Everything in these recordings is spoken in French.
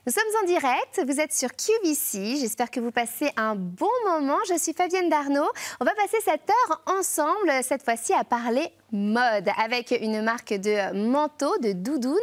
Nous sommes en direct, vous êtes sur QVC, j'espère que vous passez un bon moment. Je suis Fabienne Darnaud. On va passer cette heure ensemble, cette fois-ci à parler mode, avec une marque de manteaux, de doudounes,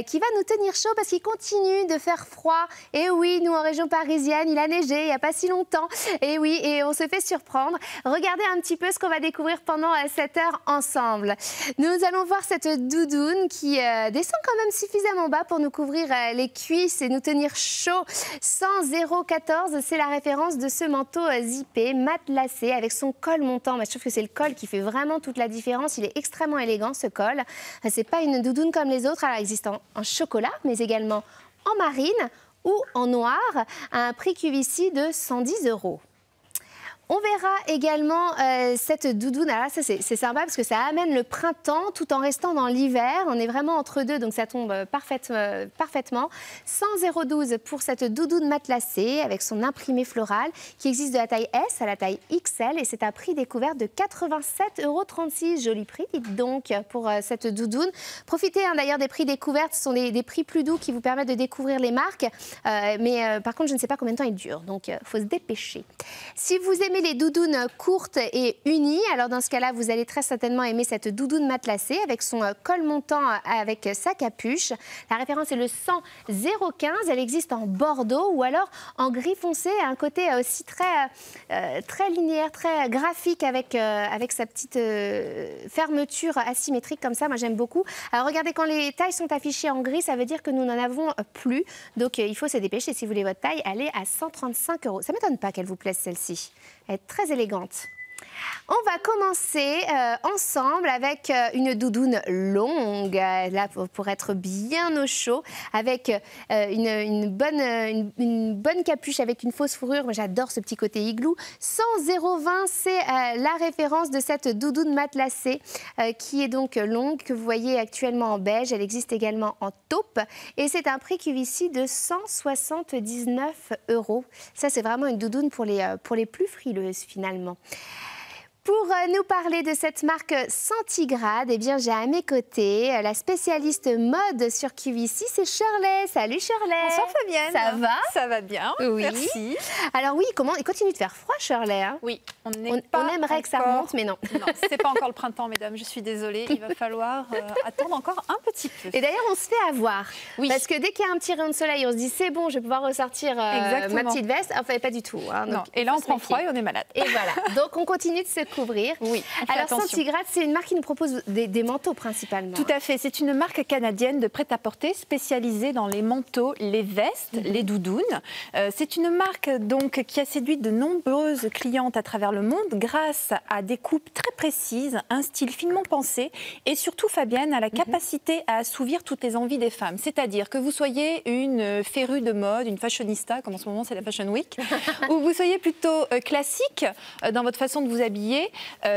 qui va nous tenir chaud parce qu'il continue de faire froid. Et oui, nous en région parisienne, il a neigé il n'y a pas si longtemps. Et oui, et on se fait surprendre. Regardez un petit peu ce qu'on va découvrir pendant cette heure ensemble. Nous allons voir cette doudoune qui descend quand même suffisamment bas pour nous couvrir les cuisses et nous tenir chaud. 100,014, c'est la référence de ce manteau zippé, matelassé, avec son col montant. Je trouve que c'est le col qui fait vraiment toute la différence. Il est extrêmement élégant, ce col. C'est pas une doudoune comme les autres. Alors, il existe en chocolat, mais également en marine ou en noir, à un prix QVC de 110 €. On verra également cette doudoune. Alors ça, c'est sympa parce que ça amène le printemps tout en restant dans l'hiver. On est vraiment entre deux, donc ça tombe parfaitement. 100,012 pour cette doudoune matelassée avec son imprimé floral qui existe de la taille S à la taille XL et c'est un prix découvert de 87,36 €. Joli prix, dites donc, pour cette doudoune. Profitez d'ailleurs des prix découvertes. Ce sont des prix plus doux qui vous permettent de découvrir les marques. Mais par contre, je ne sais pas combien de temps ils durent, donc il faut se dépêcher. Si vous aimez les doudounes courtes et unies, alors dans ce cas-là, vous allez très certainement aimer cette doudoune matelassée avec son col montant avec sa capuche. La référence est le 100,015. Elle existe en bordeaux ou alors en gris foncé, un côté aussi très linéaire, très graphique avec sa petite fermeture asymétrique comme ça. Moi, j'aime beaucoup. Alors, regardez, quand les tailles sont affichées en gris, ça veut dire que nous n'en avons plus. Donc, il faut se dépêcher. Si vous voulez votre taille, elle est à 135 €. Ça ne m'étonne pas qu'elle vous plaise, celle-ci. Elle est très élégante. On va commencer ensemble avec une doudoune longue, là pour être bien au chaud, avec une bonne capuche avec une fausse fourrure. Moi, j'adore ce petit côté igloo. 100,020, c'est la référence de cette doudoune matelassée qui est donc longue, que vous voyez actuellement en beige. Elle existe également en taupe et c'est un prix QVC de 179 €. Ça, c'est vraiment une doudoune pour les plus frileuses finalement. Pour nous parler de cette marque Centigrade, eh bien, j'ai à mes côtés la spécialiste mode sur QVC, c'est Shirley. Salut Shirley. Bonsoir Fabienne. Ça va? Ça va bien, oui. Merci. Alors oui, il continue de faire froid, Shirley, hein? Oui, on aimerait que ça remonte, mais non. Non, c'est pas encore le printemps, mesdames, je suis désolée. Il va falloir attendre encore un petit peu. Et d'ailleurs, on se fait avoir. Oui. Parce que dès qu'il y a un petit rayon de soleil, on se dit c'est bon, je vais pouvoir ressortir ma petite veste. Enfin, pas du tout. Hein, non. Et là, on prend froid et on est malade. Et voilà. Donc, on continue de se couvrir. Oui. Alors, Centigrade, c'est une marque qui nous propose des manteaux principalement. Tout à fait. C'est une marque canadienne de prêt-à-porter spécialisée dans les manteaux, les vestes, les doudounes. C'est une marque donc qui a séduit de nombreuses clientes à travers le monde grâce à des coupes très précises, un style finement pensé et surtout, Fabienne, à la capacité à assouvir toutes les envies des femmes. C'est-à-dire que vous soyez une férue de mode, une fashionista, comme en ce moment c'est la Fashion Week, ou vous soyez plutôt classique dans votre façon de vous habiller,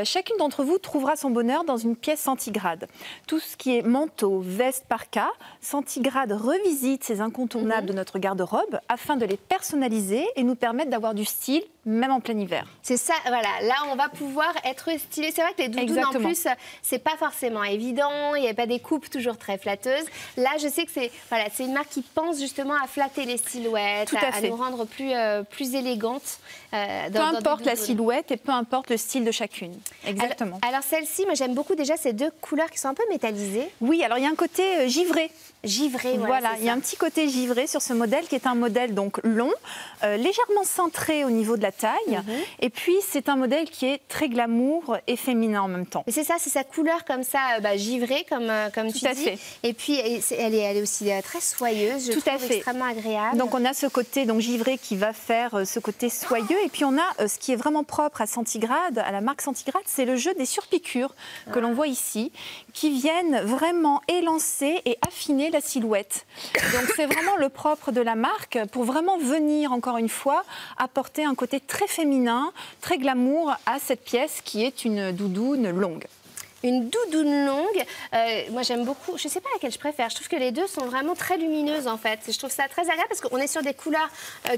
chacune d'entre vous trouvera son bonheur dans une pièce Centigrade. Tout ce qui est manteau, veste, parka, Centigrade revisite ces incontournables de notre garde-robe afin de les personnaliser et nous permettre d'avoir du style même en plein hiver. C'est ça, voilà. Là, on va pouvoir être stylé. C'est vrai que les doudounes, en plus, c'est pas forcément évident. Il n'y a pas des coupes toujours très flatteuses. Là, je sais que c'est une marque qui pense justement à flatter les silhouettes, à nous rendre plus élégantes. Peu importe la silhouette et peu importe le style de chacune. Exactement. Alors celle-ci, moi, j'aime beaucoup déjà ces deux couleurs qui sont un peu métallisées. Oui, alors il y a un côté givré. Givré, voilà, il y a un petit côté givré sur ce modèle qui est un modèle donc long, légèrement centré au niveau de la taille. Et puis c'est un modèle qui est très glamour et féminin en même temps. C'est ça, c'est sa couleur comme ça, givrée comme tu dis. Fait. Et puis elle est aussi très soyeuse, je trouve extrêmement agréable. Donc on a ce côté donc givré qui va faire ce côté soyeux. Et puis on a ce qui est vraiment propre à Centigrade, à la marque Centigrade, c'est le jeu des surpiqûres que l'on voit ici, qui viennent vraiment élancer et affiner la silhouette. Donc c'est vraiment le propre de la marque pour vraiment venir, encore une fois, apporter un côté très féminin, très glamour à cette pièce qui est une doudoune longue. une doudoune longue. Moi, j'aime beaucoup. Je ne sais pas laquelle je préfère. Je trouve que les deux sont vraiment très lumineuses, en fait. Je trouve ça très agréable parce qu'on est sur des couleurs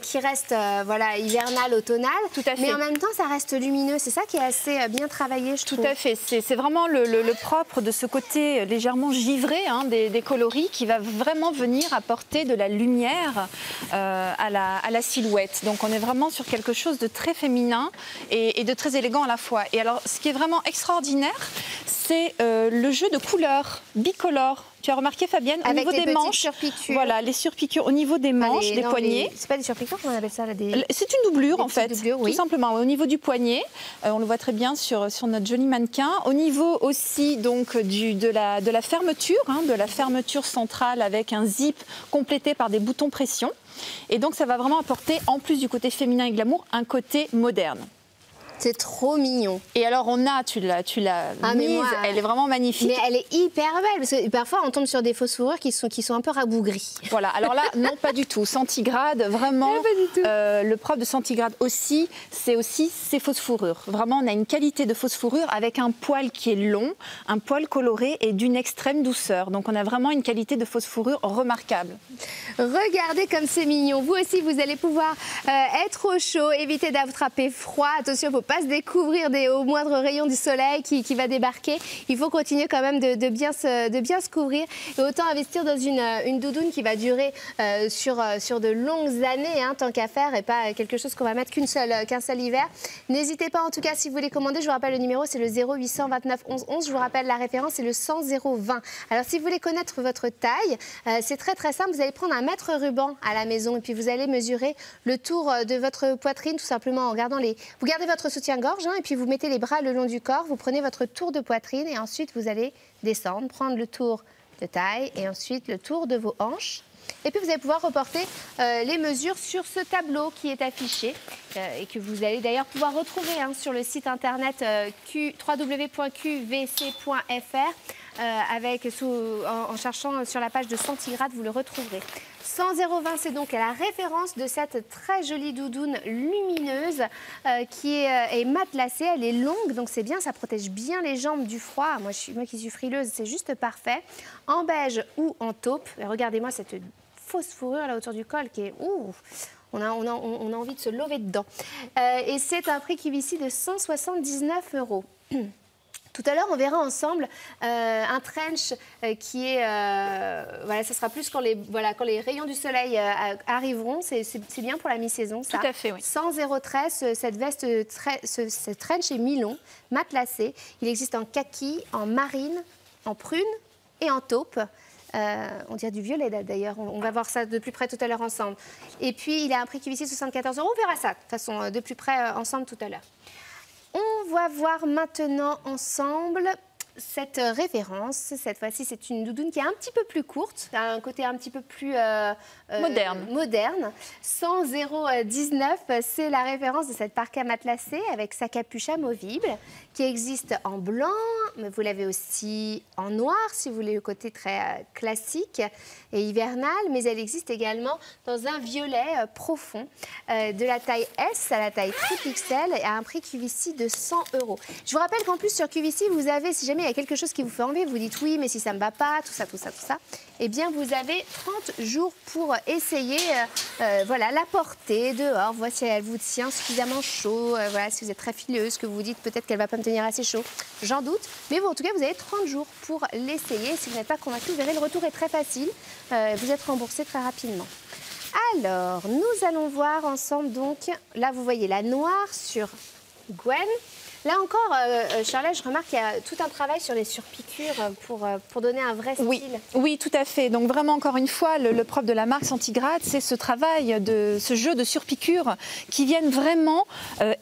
qui restent voilà, hivernales, automnales. Tout à fait. Mais en même temps, ça reste lumineux. C'est ça qui est assez bien travaillé, je trouve. Tout à fait. C'est vraiment le propre de ce côté légèrement givré hein, des coloris qui va vraiment venir apporter de la lumière à la silhouette. Donc, on est vraiment sur quelque chose de très féminin et de très élégant à la fois. Et alors, ce qui est vraiment extraordinaire, c'est le jeu de couleurs bicolores. Tu as remarqué, Fabienne, au niveau des manches, surpiqûres. Voilà, les surpiqûres au niveau des manches, des poignets. C'est pas des surpiqûres, comment on appelle ça là, C'est une doublure en fait, doublures, oui. tout simplement. Au niveau du poignet, on le voit très bien sur notre joli mannequin. Au niveau aussi donc de la fermeture, hein, de la fermeture centrale avec un zip complété par des boutons pression. Et donc ça va vraiment apporter, en plus du côté féminin et glamour, un côté moderne. C'est trop mignon. Et alors on a, tu l'as mise, elle est vraiment magnifique. Mais elle est hyper belle, parce que parfois on tombe sur des fausses fourrures qui sont un peu rabougries. Voilà, alors là, non pas du tout. Centigrade, vraiment, pas du tout. Le propre de Centigrade aussi, c'est aussi ces fausses fourrures. Vraiment, on a une qualité de fausse fourrure avec un poil qui est long, un poil coloré et d'une extrême douceur. Donc on a vraiment une qualité de fausse fourrure remarquable. Regardez comme c'est mignon. Vous aussi, vous allez pouvoir être au chaud, éviter d'attraper froid. Attention, il ne faut pas se découvrir au moindre rayon du soleil qui va débarquer. Il faut continuer quand même de bien se couvrir. Et autant investir dans une doudoune qui va durer sur de longues années, hein, tant qu'à faire, et pas quelque chose qu'on va mettre qu'un seul hiver. N'hésitez pas, en tout cas, si vous voulez commander, je vous rappelle le numéro, c'est le 0800 29 11 11. Je vous rappelle la référence, c'est le 100 020. Alors, si vous voulez connaître votre taille, c'est très très simple. Vous allez prendre un mètre ruban à la maison et puis vous allez mesurer le tour de votre poitrine, tout simplement en regardant Vous gardez votre soutien-gorge hein, et puis vous mettez les bras le long du corps, vous prenez votre tour de poitrine et ensuite vous allez descendre, prendre le tour de taille et ensuite le tour de vos hanches. Et puis vous allez pouvoir reporter les mesures sur ce tableau qui est affiché et que vous allez d'ailleurs pouvoir retrouver hein, sur le site internet www.qvc.fr en cherchant sur la page de Centigrade, vous le retrouverez. 100 020, c'est donc la référence de cette très jolie doudoune lumineuse qui est matelassée, elle est longue, donc c'est bien, ça protège bien les jambes du froid. Moi qui suis frileuse, c'est juste parfait. En beige ou en taupe. Regardez-moi cette fausse fourrure là autour du col qui est... On a envie de se lever dedans. Et c'est un prix QVC de 179 €. Tout à l'heure, on verra ensemble un trench qui est... voilà, ça sera plus quand les rayons du soleil arriveront. C'est bien pour la mi-saison, ça. Tout à fait, oui. Sans zéro tresse, cette veste, ce trench est mi-long, matelassé. Il existe en kaki, en marine, en prune et en taupe. On dirait du violet d'ailleurs, on va voir ça de plus près tout à l'heure ensemble. Et puis il a un prix QVC de 74 €, on verra ça de toute façon de plus près ensemble tout à l'heure. On va voir maintenant ensemble cette référence. Cette fois-ci, c'est une doudoune qui est un petit peu plus courte, a un côté un petit peu plus moderne. 100 019, c'est la référence de cette parka matelassée avec sa capuche amovible qui existe en blanc, mais vous l'avez aussi en noir si vous voulez le côté très classique et hivernal, mais elle existe également dans un violet profond de la taille S à la taille XXL et à un prix QVC de 100 €. Je vous rappelle qu'en plus sur QVC, vous avez, si jamais il y a quelque chose qui vous fait envie, vous dites oui, mais si ça ne me va pas, tout ça, eh bien vous avez 30 jours pour essayer voilà, la porter dehors, voir si elle vous tient suffisamment chaud, voilà, si vous êtes très fileuse, que vous vous dites peut-être qu'elle ne va pas me tenir assez chaud, j'en doute, mais en tout cas vous avez 30 jours pour l'essayer. Si vous n'êtes pas convaincu, vous verrez, le retour est très facile, vous êtes remboursé très rapidement. Alors, nous allons voir ensemble donc, là vous voyez la noire sur Gwen. Là encore, Charlotte, je remarque qu'il y a tout un travail sur les surpiqûres pour donner un vrai style. Oui, tout à fait. Donc vraiment, encore une fois, le propre de la marque Centigrade, c'est ce travail, ce jeu de surpiqûres qui viennent vraiment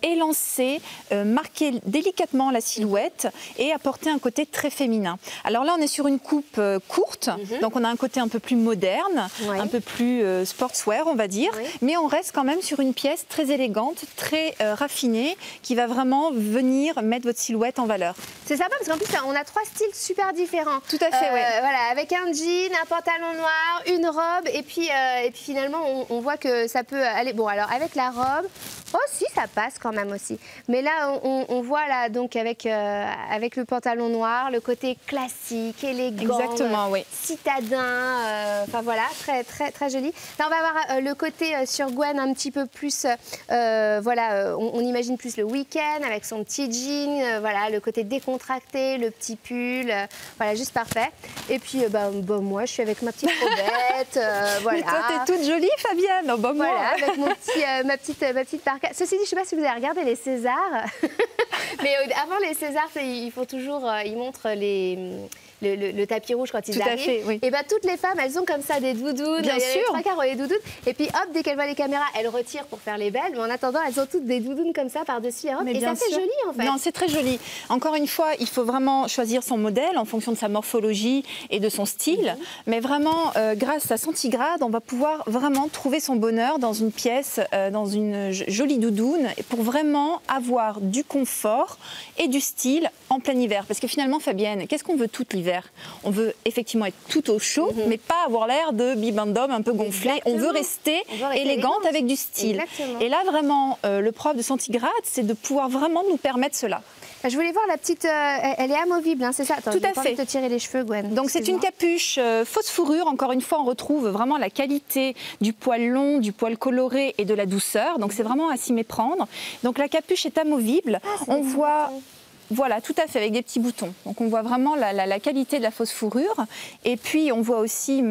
élancer, marquer délicatement la silhouette et apporter un côté très féminin. Alors là, on est sur une coupe courte, donc on a un côté un peu plus moderne, un peu plus sportswear, on va dire, mais on reste quand même sur une pièce très élégante, très raffinée, qui va vraiment venir mettre votre silhouette en valeur. C'est sympa parce qu'en plus on a 3 styles super différents. Tout à fait, oui. Voilà, avec un jean, un pantalon noir, une robe et puis finalement on voit que ça peut aller. Bon alors avec la robe, oh si ça passe quand même aussi. Mais là, on voit là, donc avec le pantalon noir, le côté classique, élégant, exactement, oui. citadin, enfin voilà, très, très, très joli. Là, on va avoir le côté sur Gwen un petit peu plus, voilà, on imagine plus le week-end avec son petit jean, voilà, le côté décontracté, le petit pull, voilà, juste parfait. Et puis, moi, je suis avec ma petite robette, voilà. Mais toi, t'es toute jolie, Fabienne. Oh, bah, moi. Voilà, avec ma petite parka. Ceci dit, je ne sais pas si vous avez regardé les Césars, mais avant les Césars, ils font toujours, ils montrent le tapis rouge quand ils arrivent. Fait, oui. Et toutes les femmes, elles ont comme ça des doudounes. Bien sûr. Les trois quarts ont les doudounes. Et puis hop, dès qu'elles voient les caméras, elles retirent pour faire les belles. Mais en attendant, elles ont toutes des doudounes comme ça par-dessus les robes. Et ça fait joli en fait. Non, c'est très joli. Encore une fois, il faut vraiment choisir son modèle en fonction de sa morphologie et de son style. Mais vraiment, grâce à Centigrade, on va pouvoir vraiment trouver son bonheur dans une pièce, dans une jolie doudoune, pour vraiment avoir du confort et du style en plein hiver. Parce que finalement, Fabienne, qu'est-ce qu'on veut tout l'hiver? On veut effectivement être tout au chaud, mais pas avoir l'air de bibendum un peu gonflé. Exactement. On veut rester élégante avec du style. Exactement. Et là, vraiment, le propre de Centigrade, c'est de pouvoir vraiment nous permettre cela. Je voulais voir la petite... elle est amovible, hein, c'est ça? Attends, tout à fait. De te tirer les cheveux, Gwen. Donc c'est une capuche fausse fourrure. Encore une fois, on retrouve vraiment la qualité du poil long, du poil coloré et de la douceur. Donc c'est vraiment à s'y méprendre. Donc la capuche est amovible. On voit... Voilà, tout à fait, avec des petits boutons. Donc on voit vraiment la qualité de la fausse fourrure. Et puis on voit aussi,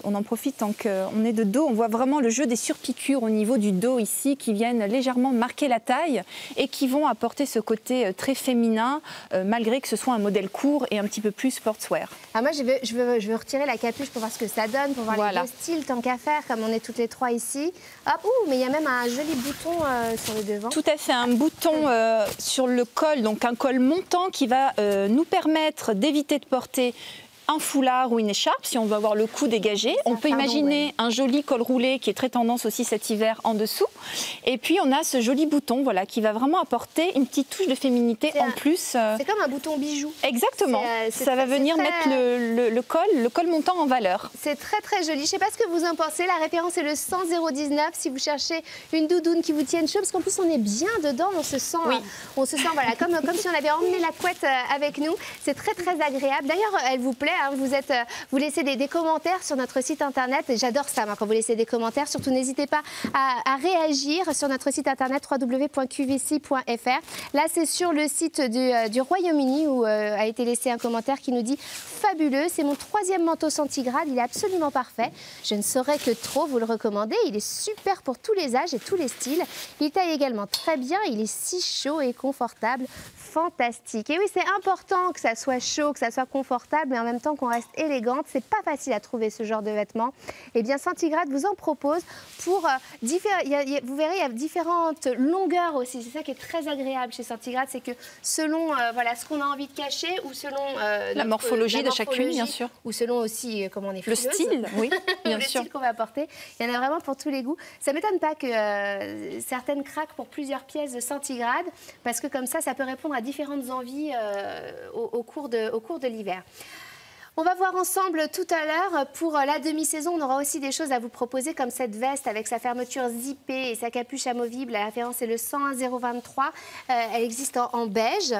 on en profite tant qu'on est de dos, on voit vraiment le jeu des surpiqûres au niveau du dos ici qui viennent légèrement marquer la taille et qui vont apporter ce côté très féminin malgré que ce soit un modèle court et un petit peu plus sportswear. Ah, moi je veux retirer la capuche pour voir ce que ça donne, pour voir les deux styles tant qu'à faire, comme on est toutes les trois ici. Hop, mais il y a même un joli bouton sur le devant. Tout à fait, un bouton sur le col, donc un col montant qui va nous permettre d'éviter de porter un foulard ou une écharpe si on veut avoir le cou dégagé. On peut imaginer un joli col roulé qui est très tendance aussi cet hiver en dessous. Et puis on a ce joli bouton voilà, qui va vraiment apporter une petite touche de féminité en plus. C'est comme un bouton bijou. Exactement. Ça va venir mettre le col montant en valeur. C'est très très joli. Je ne sais pas ce que vous en pensez. La référence est le 100,019 si vous cherchez une doudoune qui vous tienne chaud. Parce qu'en plus on est bien dedans. On se sent voilà, comme si on avait emmené la couette avec nous. C'est très très agréable. D'ailleurs, elle vous plaît. Vous laissez des commentaires sur notre site internet. J'adore ça, moi, quand vous laissez des commentaires. Surtout, n'hésitez pas à réagir sur notre site internet www.qvc.fr. Là, c'est sur le site du Royaume-Uni où a été laissé un commentaire qui nous dit « Fabuleux, c'est mon 3e manteau Centigrade, il est absolument parfait. Je ne saurais que trop vous le recommander. Il est super pour tous les âges et tous les styles. Il taille également très bien. Il est si chaud et confortable. Fantastique. » Et oui, c'est important que ça soit chaud, que ça soit confortable, mais en même temps qu'on reste élégante. C'est pas facile à trouver ce genre de vêtements. Eh bien, Centigrade vous en propose pour vous verrez, il y a différentes longueurs aussi. C'est ça qui est très agréable chez Centigrade, c'est que selon voilà, ce qu'on a envie de cacher ou selon la morphologie de chacune, bien sûr. Ou selon aussi comment on est frileuse. Le style, oui, bien le sûr. style qu'on va apporter. Il y en a vraiment pour tous les goûts. Ça ne m'étonne pas que certaines craquent pour plusieurs pièces de Centigrade, parce que comme ça peut répondre à différentes envies au cours de l'hiver. On va voir ensemble tout à l'heure, pour la demi-saison, on aura aussi des choses à vous proposer comme cette veste avec sa fermeture zippée et sa capuche amovible. La référence est le 101023. Elle existe en beige,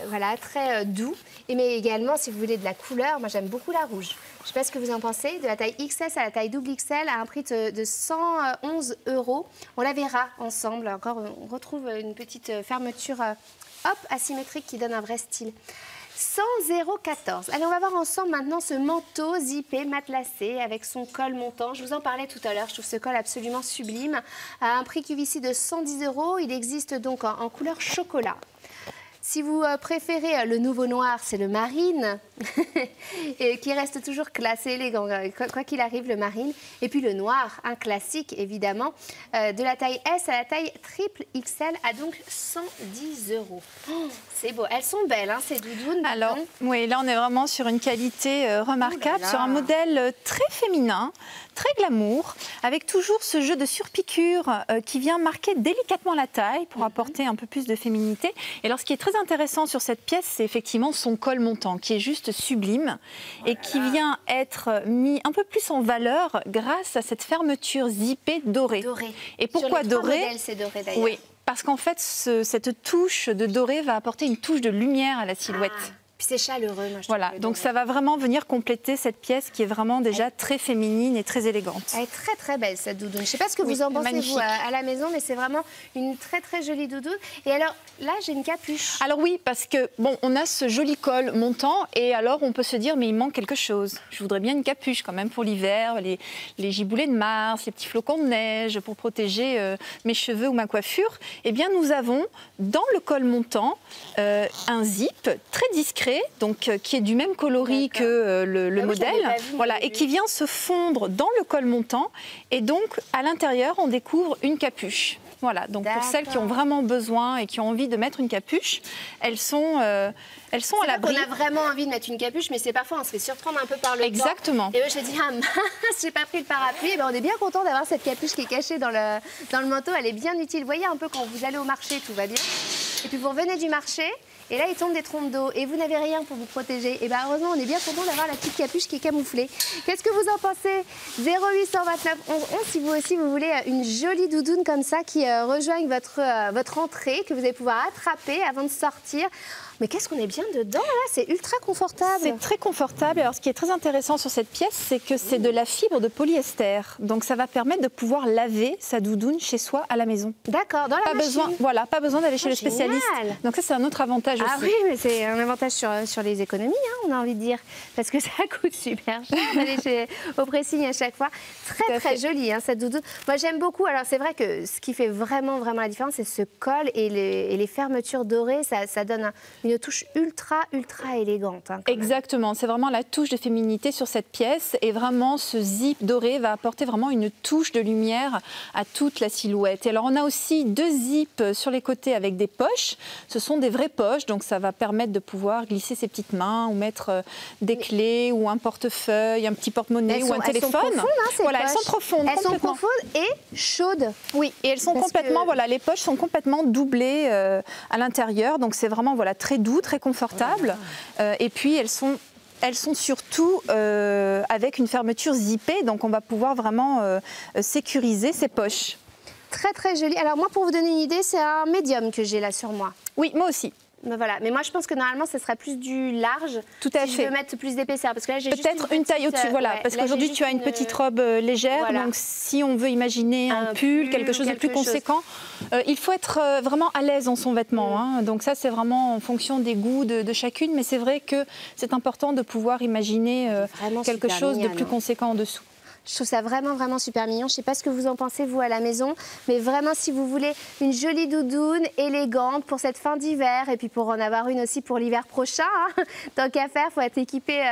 voilà, très doux. Mais également, si vous voulez de la couleur, moi j'aime beaucoup la rouge. Je ne sais pas ce que vous en pensez, de la taille XS à la taille XXL à un prix de 111 €. On la verra ensemble. Encore, on retrouve une petite fermeture asymétrique qui donne un vrai style. 100,014. Allez, on va voir ensemble maintenant ce manteau zippé matelassé avec son col montant. Je vous en parlais tout à l'heure, je trouve ce col absolument sublime. À un prix QVC de 110 €, il existe donc en couleur chocolat. Si vous préférez le nouveau noir, c'est le marine, et qui reste toujours classe et élégant, quoi qu'il arrive, le marine. Et puis le noir, un classique évidemment, de la taille S à la taille XXL à donc 110 €. Oh, c'est beau, elles sont belles, hein, ces doudounes. Alors, oui, là on est vraiment sur une qualité remarquable, sur un modèle très féminin, très glamour, avec toujours ce jeu de surpiqûre qui vient marquer délicatement la taille pour apporter un peu plus de féminité. Et alors ce qui est très intéressant sur cette pièce, c'est effectivement son col montant, qui est juste sublime et qui vient être mis un peu plus en valeur grâce à cette fermeture zippée dorée. Et pourquoi dorée? C'est doré d'ailleurs. Oui, parce qu'en fait, cette touche de doré va apporter une touche de lumière à la silhouette. Puis c'est chaleureux, moi, je Voilà, trouve, donc ça va vraiment venir compléter cette pièce qui est vraiment déjà très féminine et très élégante. Elle est très très belle cette doudoune. Je ne sais pas ce que vous en pensez vous à la maison, mais c'est vraiment une très très jolie doudoune. Et alors là, j'ai une capuche. Alors oui, parce que bon, on a ce joli col montant et alors on peut se dire mais il manque quelque chose. Je voudrais bien une capuche quand même pour l'hiver, les giboulées de Mars, les petits flocons de neige pour protéger mes cheveux ou ma coiffure. Eh bien, nous avons dans le col montant un zip très discret. Donc, qui est du même coloris que le modèle, voilà, et qui vient se fondre dans le col montant. Et donc, à l'intérieur, on découvre une capuche. Voilà, donc pour celles qui ont vraiment besoin et qui ont envie de mettre une capuche, elles sont à l'abri. On a vraiment envie de mettre une capuche, mais c'est parfois on se fait surprendre un peu par le Exactement. temps. Et je me dis, ah mince, j'ai pas pris le parapluie. Et ben, on est bien content d'avoir cette capuche qui est cachée dans le manteau. Elle est bien utile. Vous voyez un peu quand vous allez au marché, tout va bien. Et puis vous revenez du marché. Et là, il tombe des trompes d'eau et vous n'avez rien pour vous protéger. Et bien, heureusement, on est bien content d'avoir la petite capuche qui est camouflée. Qu'est-ce que vous en pensez? 0829 11 11, si vous aussi, vous voulez une jolie doudoune comme ça qui rejoigne votre entrée, que vous allez pouvoir attraper avant de sortir. Mais qu'est-ce qu'on est bien dedans, là? C'est ultra confortable. C'est très confortable. Alors, ce qui est très intéressant sur cette pièce, c'est que c'est de la fibre de polyester. Donc, ça va permettre de pouvoir laver sa doudoune chez soi à la maison. D'accord, dans la machine. Voilà, pas besoin d'aller chez le spécialiste. Donc, ça, c'est un autre avantage aussi. Ah oui, mais c'est un avantage sur les économies, hein, on a envie de dire. Parce que ça coûte super cher d'aller au pressing à chaque fois. Très, très jolie, hein, cette doudoune. Moi, j'aime beaucoup. Alors, c'est vrai que ce qui fait vraiment la différence, c'est ce col et les fermetures dorées. Ça donne une touche ultra élégante. Hein, exactement, c'est vraiment la touche de féminité sur cette pièce et vraiment ce zip doré va apporter vraiment une touche de lumière à toute la silhouette. Et alors on a aussi deux zips sur les côtés avec des poches, ce sont des vraies poches, donc ça va permettre de pouvoir glisser ses petites mains ou mettre des clés ou un portefeuille, un petit porte-monnaie ou un téléphone. Elles sont profondes, hein, voilà, elles sont profondes. Elles sont profondes et chaudes. Oui, et elles sont complètement, voilà, les poches sont complètement doublées à l'intérieur, donc c'est vraiment voilà, très doux, très confortable. Et puis elles sont surtout avec une fermeture zippée, donc on va pouvoir vraiment sécuriser ces poches. Très jolie. Alors moi, pour vous donner une idée, c'est un médium que j'ai là sur moi. Oui, moi aussi. Mais voilà. Mais moi, je pense que normalement, ça serait plus du large. Tout à fait. Je veux mettre plus d'épaisseur, parce que là, j'ai peut-être une taille au-dessus, voilà. Parce qu'aujourd'hui, tu as une petite robe légère. Voilà. Donc, si on veut imaginer un pull, quelque chose de plus conséquent, il faut être vraiment à l'aise dans son vêtement. Hein. Donc ça, c'est vraiment en fonction des goûts de chacune. Mais c'est vrai que c'est important de pouvoir imaginer quelque chose de plus conséquent en dessous. Je trouve ça vraiment super mignon. Je ne sais pas ce que vous en pensez, vous, à la maison. Mais vraiment, si vous voulez une jolie doudoune, élégante pour cette fin d'hiver, et puis pour en avoir une aussi pour l'hiver prochain, hein, tant qu'à faire, il faut être équipé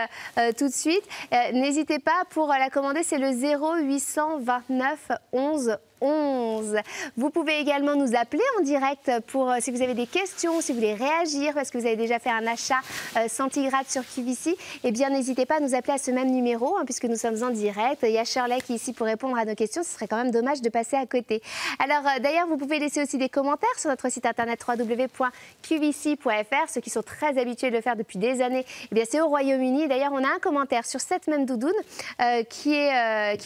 tout de suite. N'hésitez pas, pour la commander, c'est le 0829 11 11. Vous pouvez également nous appeler en direct pour si vous avez des questions, si vous voulez réagir, parce que vous avez déjà fait un achat centigrade sur QVC. Eh bien, n'hésitez pas à nous appeler à ce même numéro, hein, puisque nous sommes en direct. Il y a Shirley qui est ici pour répondre à nos questions. Ce serait quand même dommage de passer à côté. Alors, d'ailleurs, vous pouvez laisser aussi des commentaires sur notre site internet www.qvc.fr. Ceux qui sont très habitués de le faire depuis des années, eh bien, c'est au Royaume-Uni. D'ailleurs, on a un commentaire sur cette même doudoune qui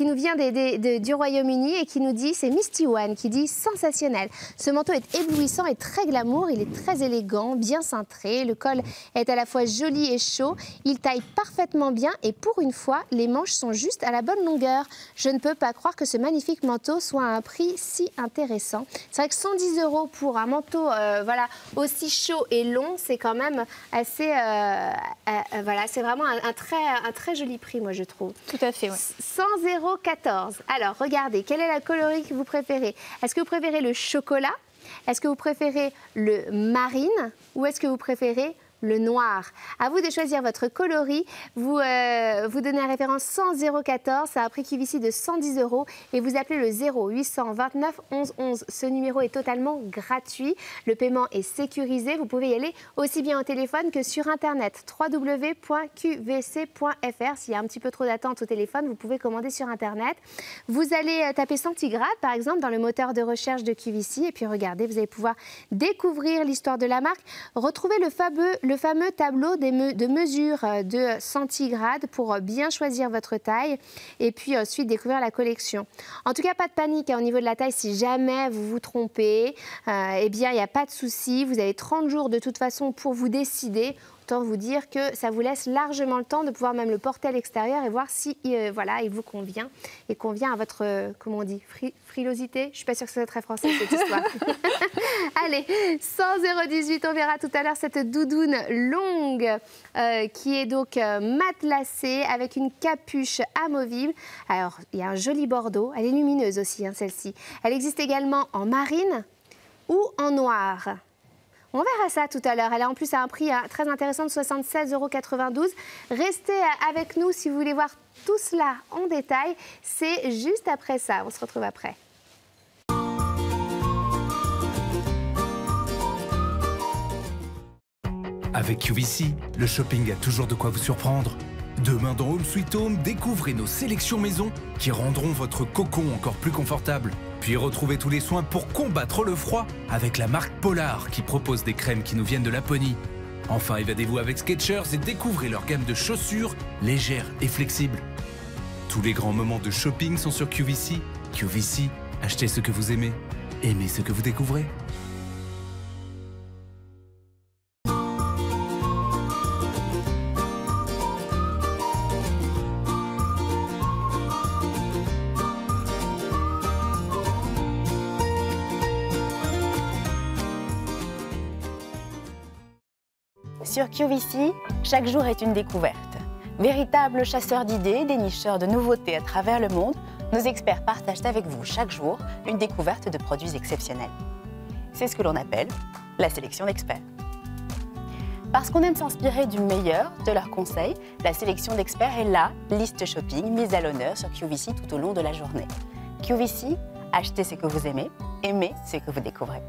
nous vient du Royaume-Uni et qui nous dit... C'est Misty One qui dit « Sensationnel ». Ce manteau est éblouissant et très glamour. Il est très élégant, bien cintré. Le col est à la fois joli et chaud. Il taille parfaitement bien et pour une fois, les manches sont juste à la bonne longueur. Je ne peux pas croire que ce magnifique manteau soit à un prix si intéressant. C'est vrai que 110 € pour un manteau voilà, aussi chaud et long, c'est quand même assez... voilà, c'est vraiment un très joli prix, moi, je trouve. Tout à fait, oui. 100,14 €. Alors, regardez, quel est la coloris que vous préférez? Est-ce que vous préférez le chocolat? Est-ce que vous préférez le marine? Ou est-ce que vous préférez le noir? À vous de choisir votre coloris. Vous donnez la référence 100,14 €, ça a un prix QVC de 110 € et vous appelez le 0829 11 11. Ce numéro est totalement gratuit. Le paiement est sécurisé. Vous pouvez y aller aussi bien au téléphone que sur Internet. www.qvc.fr. S'il y a un petit peu trop d'attente au téléphone, vous pouvez commander sur Internet. Vous allez taper centigrade, par exemple, dans le moteur de recherche de QVC et puis regardez, vous allez pouvoir découvrir l'histoire de la marque, retrouver le le fameux tableau de mesure de centigrades pour bien choisir votre taille et puis ensuite découvrir la collection. En tout cas, pas de panique au niveau de la taille. Si jamais vous vous trompez, eh bien, il n'y a pas de souci. Vous avez 30 jours de toute façon pour vous décider. Autant vous dire que ça vous laisse largement le temps de pouvoir même le porter à l'extérieur et voir si voilà, il vous convient et convient à votre, comment on dit, frilosité. Je ne suis pas sûre que ce soit très français cette histoire. Allez, sans 0,18, on verra tout à l'heure cette doudoune longue qui est donc matelassée avec une capuche amovible. Alors, il y a un joli bordeaux. Elle est lumineuse aussi, hein, celle-ci. Elle existe également en marine ou en noir. On verra ça tout à l'heure. Elle a en plus à un prix très intéressant de 76,92 €. Restez avec nous si vous voulez voir tout cela en détail. C'est juste après ça. On se retrouve après. Avec QVC, le shopping a toujours de quoi vous surprendre. Demain dans Home Sweet Home, découvrez nos sélections maison qui rendront votre cocon encore plus confortable. Puis retrouvez tous les soins pour combattre le froid avec la marque Polar qui propose des crèmes qui nous viennent de Laponie. Enfin, évadez-vous avec Skechers et découvrez leur gamme de chaussures légères et flexibles. Tous les grands moments de shopping sont sur QVC. QVC, achetez ce que vous aimez, aimez ce que vous découvrez. Sur QVC, chaque jour est une découverte. Véritables chasseurs d'idées, dénicheurs de nouveautés à travers le monde, nos experts partagent avec vous chaque jour une découverte de produits exceptionnels. C'est ce que l'on appelle la sélection d'experts. Parce qu'on aime s'inspirer du meilleur de leurs conseils, la sélection d'experts est la liste shopping mise à l'honneur sur QVC tout au long de la journée. QVC, achetez ce que vous aimez, aimez ce que vous découvrez.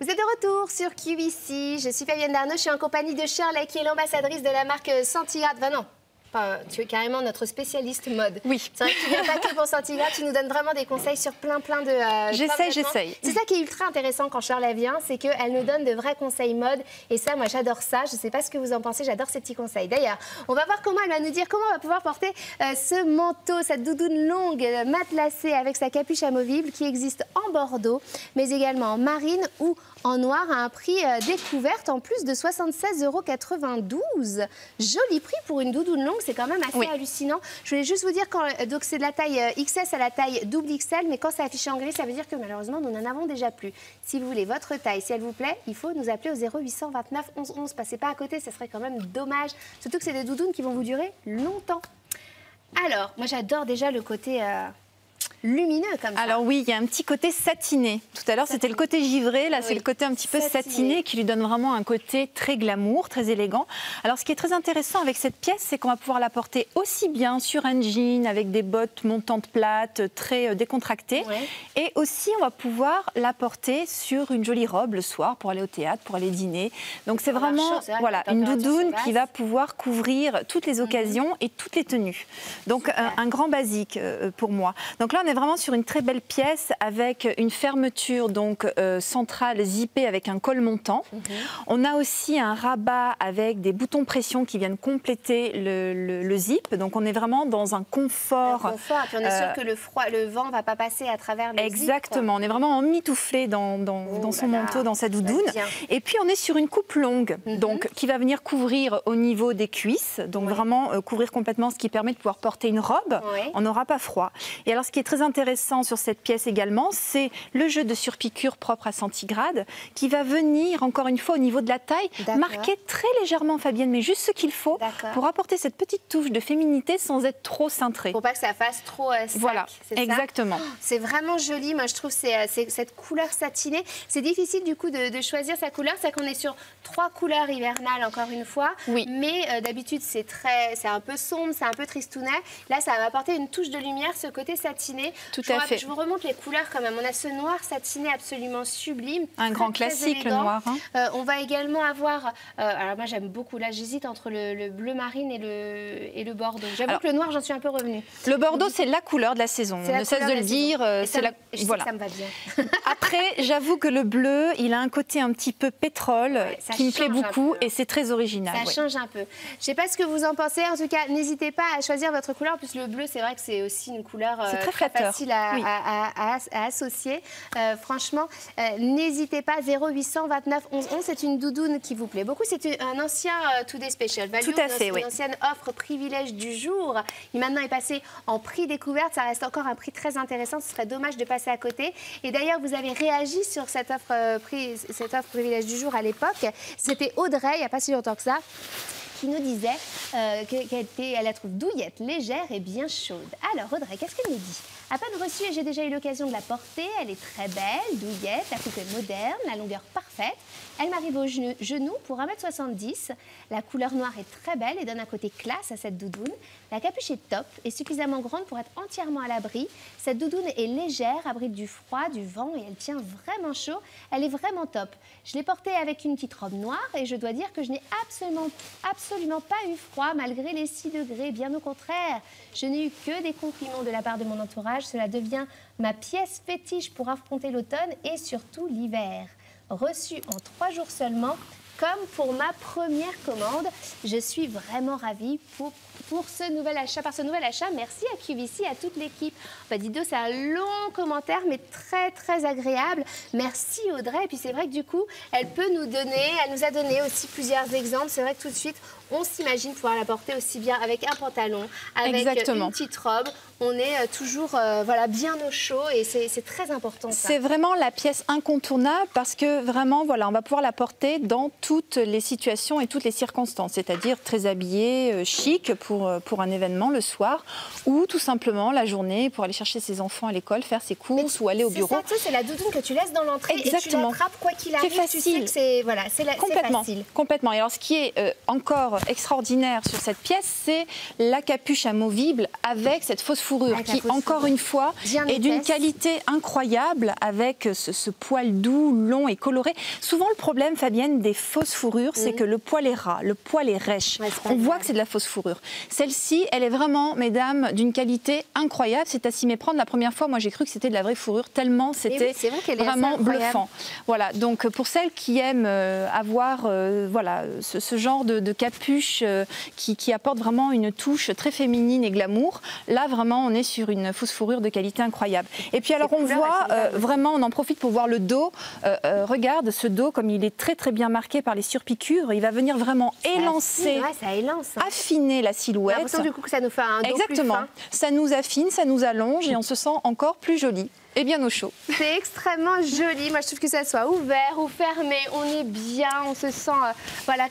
Vous êtes de retour sur QVC. Je suis Fabienne Darnaud, je suis en compagnie de Shirley qui est l'ambassadrice de la marque Centigrades. Enfin non, tu es carrément notre spécialiste mode. Oui. C'est vrai que tu viens pas que pour Centigrades, tu nous donnes vraiment des conseils sur plein de... J'essaye. C'est ça qui est ultra intéressant quand Shirley vient, c'est qu'elle nous donne de vrais conseils mode. Et ça, moi j'adore ça. Je ne sais pas ce que vous en pensez, j'adore ces petits conseils. D'ailleurs, on va voir comment elle va nous dire comment on va pouvoir porter ce manteau, cette doudoune longue, matelassée avec sa capuche amovible qui existe en bordeaux, mais également en marine ou en noir à un prix découverte en plus de 76,92 €. Joli prix pour une doudoune longue, c'est quand même assez hallucinant. Je voulais juste vous dire, donc c'est de la taille XS à la taille double XL, mais quand c'est affiché en gris, ça veut dire que malheureusement, nous n'en avons déjà plus. Si vous voulez votre taille, si elle vous plaît, il faut nous appeler au 0829 11 11. Passez pas à côté, ça serait quand même dommage. Surtout que c'est des doudounes qui vont vous durer longtemps. Alors, moi j'adore déjà le côté... lumineux comme ça. Alors oui, il y a un petit côté satiné. Tout à l'heure, c'était le côté givré. Là, c'est le côté un petit peu satiné qui lui donne vraiment un côté très glamour, très élégant. Alors, ce qui est très intéressant avec cette pièce, c'est qu'on va pouvoir la porter aussi bien sur un jean avec des bottes montantes plates, très décontractées. Et aussi, on va pouvoir la porter sur une jolie robe le soir pour aller au théâtre, pour aller dîner. Donc, c'est vraiment une doudoune qui va pouvoir couvrir toutes les occasions et toutes les tenues. Donc, un grand basique pour moi. Donc là, on est vraiment sur une très belle pièce avec une fermeture donc centrale zippée avec un col montant. On a aussi un rabat avec des boutons pression qui viennent compléter le zip. Donc on est vraiment dans un confort. Et puis on est sûr que le vent ne va pas passer à travers le Exactement. zip, on est vraiment emmitouflé dans son manteau, dans sa doudoune. Et puis on est sur une coupe longue donc, qui va venir couvrir au niveau des cuisses. Donc vraiment couvrir complètement, ce qui permet de pouvoir porter une robe. On n'aura pas froid. Et alors ce qui est très intéressant sur cette pièce également, c'est le jeu de surpiqûre propre à Centigrades qui va venir, encore une fois, au niveau de la taille, marquer très légèrement, Fabienne, mais juste ce qu'il faut pour apporter cette petite touche de féminité sans être trop cintré. Pour pas que ça fasse trop sac. Voilà, exactement. C'est vraiment joli. Moi, je trouve c'est cette couleur satinée. C'est difficile, du coup, de choisir sa couleur. C'est qu'on est sur 3 couleurs hivernales, encore une fois. Mais d'habitude, c'est un peu sombre, c'est un peu tristounet. Là, ça va apporter une touche de lumière, ce côté satiné. journée. Tout à fait. Je vous remonte les couleurs quand même. On a ce noir satiné absolument sublime. Un grand classique, le noir. Hein. On va également avoir, alors moi j'aime beaucoup, là j'hésite entre le bleu marine et le bordeaux. J'avoue que le noir, j'en suis un peu revenue. Le bordeaux, c'est la couleur de la saison. On ne cesse de le dire. Voilà. Ça me va bien. Après, j'avoue que le bleu, il a un côté un petit peu pétrole qui me plaît beaucoup et c'est très original. Ça change un peu. Je ne sais pas ce que vous en pensez. En tout cas, n'hésitez pas à choisir votre couleur. En plus, le bleu, c'est vrai que c'est aussi une couleur très facile à associer. Franchement, n'hésitez pas. 0800 29 11 11. C'est une doudoune qui vous plaît beaucoup. C'est un ancien Today Special Value. Tout à fait, une ancienne offre privilège du jour. Il maintenant est passé en prix découverte. Ça reste encore un prix très intéressant. Ce serait dommage de passer à côté. Et d'ailleurs, vous avez réagi sur cette offre privilège du jour à l'époque. C'était Audrey, il n'y a pas si longtemps que ça, qui nous disait qu'elle la trouve douillette, légère et bien chaude. Alors Audrey, qu'est-ce qu'elle nous dit? À peine reçue et j'ai déjà eu l'occasion de la porter. Elle est très belle, douillette, la coupe est moderne, la longueur parfaite. Elle m'arrive au genou pour 1m70. La couleur noire est très belle et donne un côté classe à cette doudoune. La capuche est top et suffisamment grande pour être entièrement à l'abri. Cette doudoune est légère, abrite du froid, du vent et elle tient vraiment chaud. Elle est vraiment top. Je l'ai portée avec une petite robe noire et je dois dire que je n'ai absolument pas eu froid malgré les 6 degrés. Bien au contraire, je n'ai eu que des compliments de la part de mon entourage. Cela devient ma pièce fétiche pour affronter l'automne et surtout l'hiver. Reçue en 3 jours seulement, comme pour ma première commande. Je suis vraiment ravie pour ce nouvel achat, par ce nouvel achat. Merci à QVC, à toute l'équipe. Bah, dis donc, c'est un long commentaire, mais très, très agréable. Merci Audrey. Et puis c'est vrai que du coup, elle nous a donné aussi plusieurs exemples. C'est vrai que tout de suite, on s'imagine pouvoir la porter aussi bien avec un pantalon, avec une petite robe. On est toujours bien au chaud et c'est très important. C'est vraiment la pièce incontournable parce que vraiment, on va pouvoir la porter dans toutes les situations et toutes les circonstances, c'est-à-dire très habillée, chic pour un événement le soir ou tout simplement la journée pour aller chercher ses enfants à l'école, faire ses courses ou aller au bureau. C'est la doudoune que tu laisses dans l'entrée et tu l'attrapes quoi qu'il arrive. C'est facile. Tu sais que c'est facile. Complètement. Et alors ce qui est encore extraordinaire sur cette pièce, c'est la capuche amovible avec cette fausse fourrure qui, encore une fois, est d'une qualité incroyable avec ce poil doux, long et coloré. Souvent, le problème, Fabienne, des fausses fourrures, c'est que le poil est ras, le poil est rêche. On voit que c'est de la fausse fourrure. Celle-ci, elle est vraiment, mesdames, d'une qualité incroyable. C'est à s'y méprendre. La première fois, moi, j'ai cru que c'était de la vraie fourrure, tellement c'était vraiment bluffant. Voilà, donc pour celles qui aiment avoir ce genre de capuche qui apporte vraiment une touche très féminine et glamour, là, vraiment, on est sur une fausse fourrure de qualité incroyable. Et puis alors on voit vraiment, on en profite pour voir le dos. Regarde ce dos, comme il est très très bien marqué par les surpiqûres, il va venir vraiment élancer, affiner la silhouette. On a l'impression du coup que ça nous fait un dos plus fin. Ça nous affine, ça nous allonge et on se sent encore plus joli. Et bien au chaud. C'est extrêmement joli. Moi, je trouve que ça soit ouvert ou fermé, on est bien, on se sent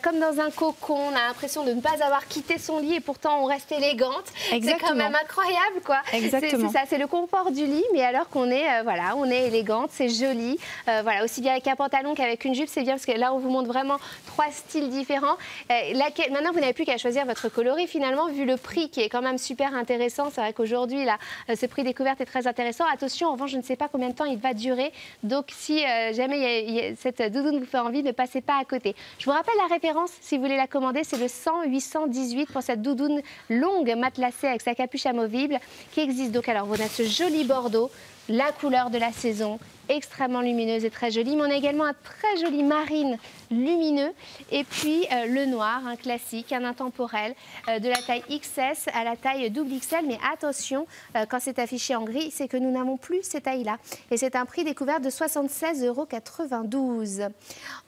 comme dans un cocon. On a l'impression de ne pas avoir quitté son lit et pourtant on reste élégante. C'est quand même incroyable, quoi. Exactement. C'est ça, c'est le confort du lit, mais alors qu'on est, on est élégante, c'est joli. Aussi bien avec un pantalon qu'avec une jupe, c'est bien parce que là, on vous montre vraiment 3 styles différents. Maintenant, vous n'avez plus qu'à choisir votre coloris finalement, vu le prix qui est quand même super intéressant. C'est vrai qu'aujourd'hui, là, ce prix découverte est très intéressant. Attention, en revanche, je ne sais pas combien de temps il va durer. Donc, si jamais cette doudoune vous fait envie, ne passez pas à côté. Je vous rappelle la référence, si vous voulez la commander, c'est le 100 818 pour cette doudoune longue matelassée avec sa capuche amovible qui existe. Donc, alors, on a ce joli bordeaux, la couleur de la saison, extrêmement lumineuse et très jolie. Mais on a également un très joli marine lumineux. Et puis le noir, un classique, un intemporel, de la taille XS à la taille XXL. Mais attention, quand c'est affiché en gris, c'est que nous n'avons plus ces tailles-là. Et c'est un prix découvert de 76,92 €.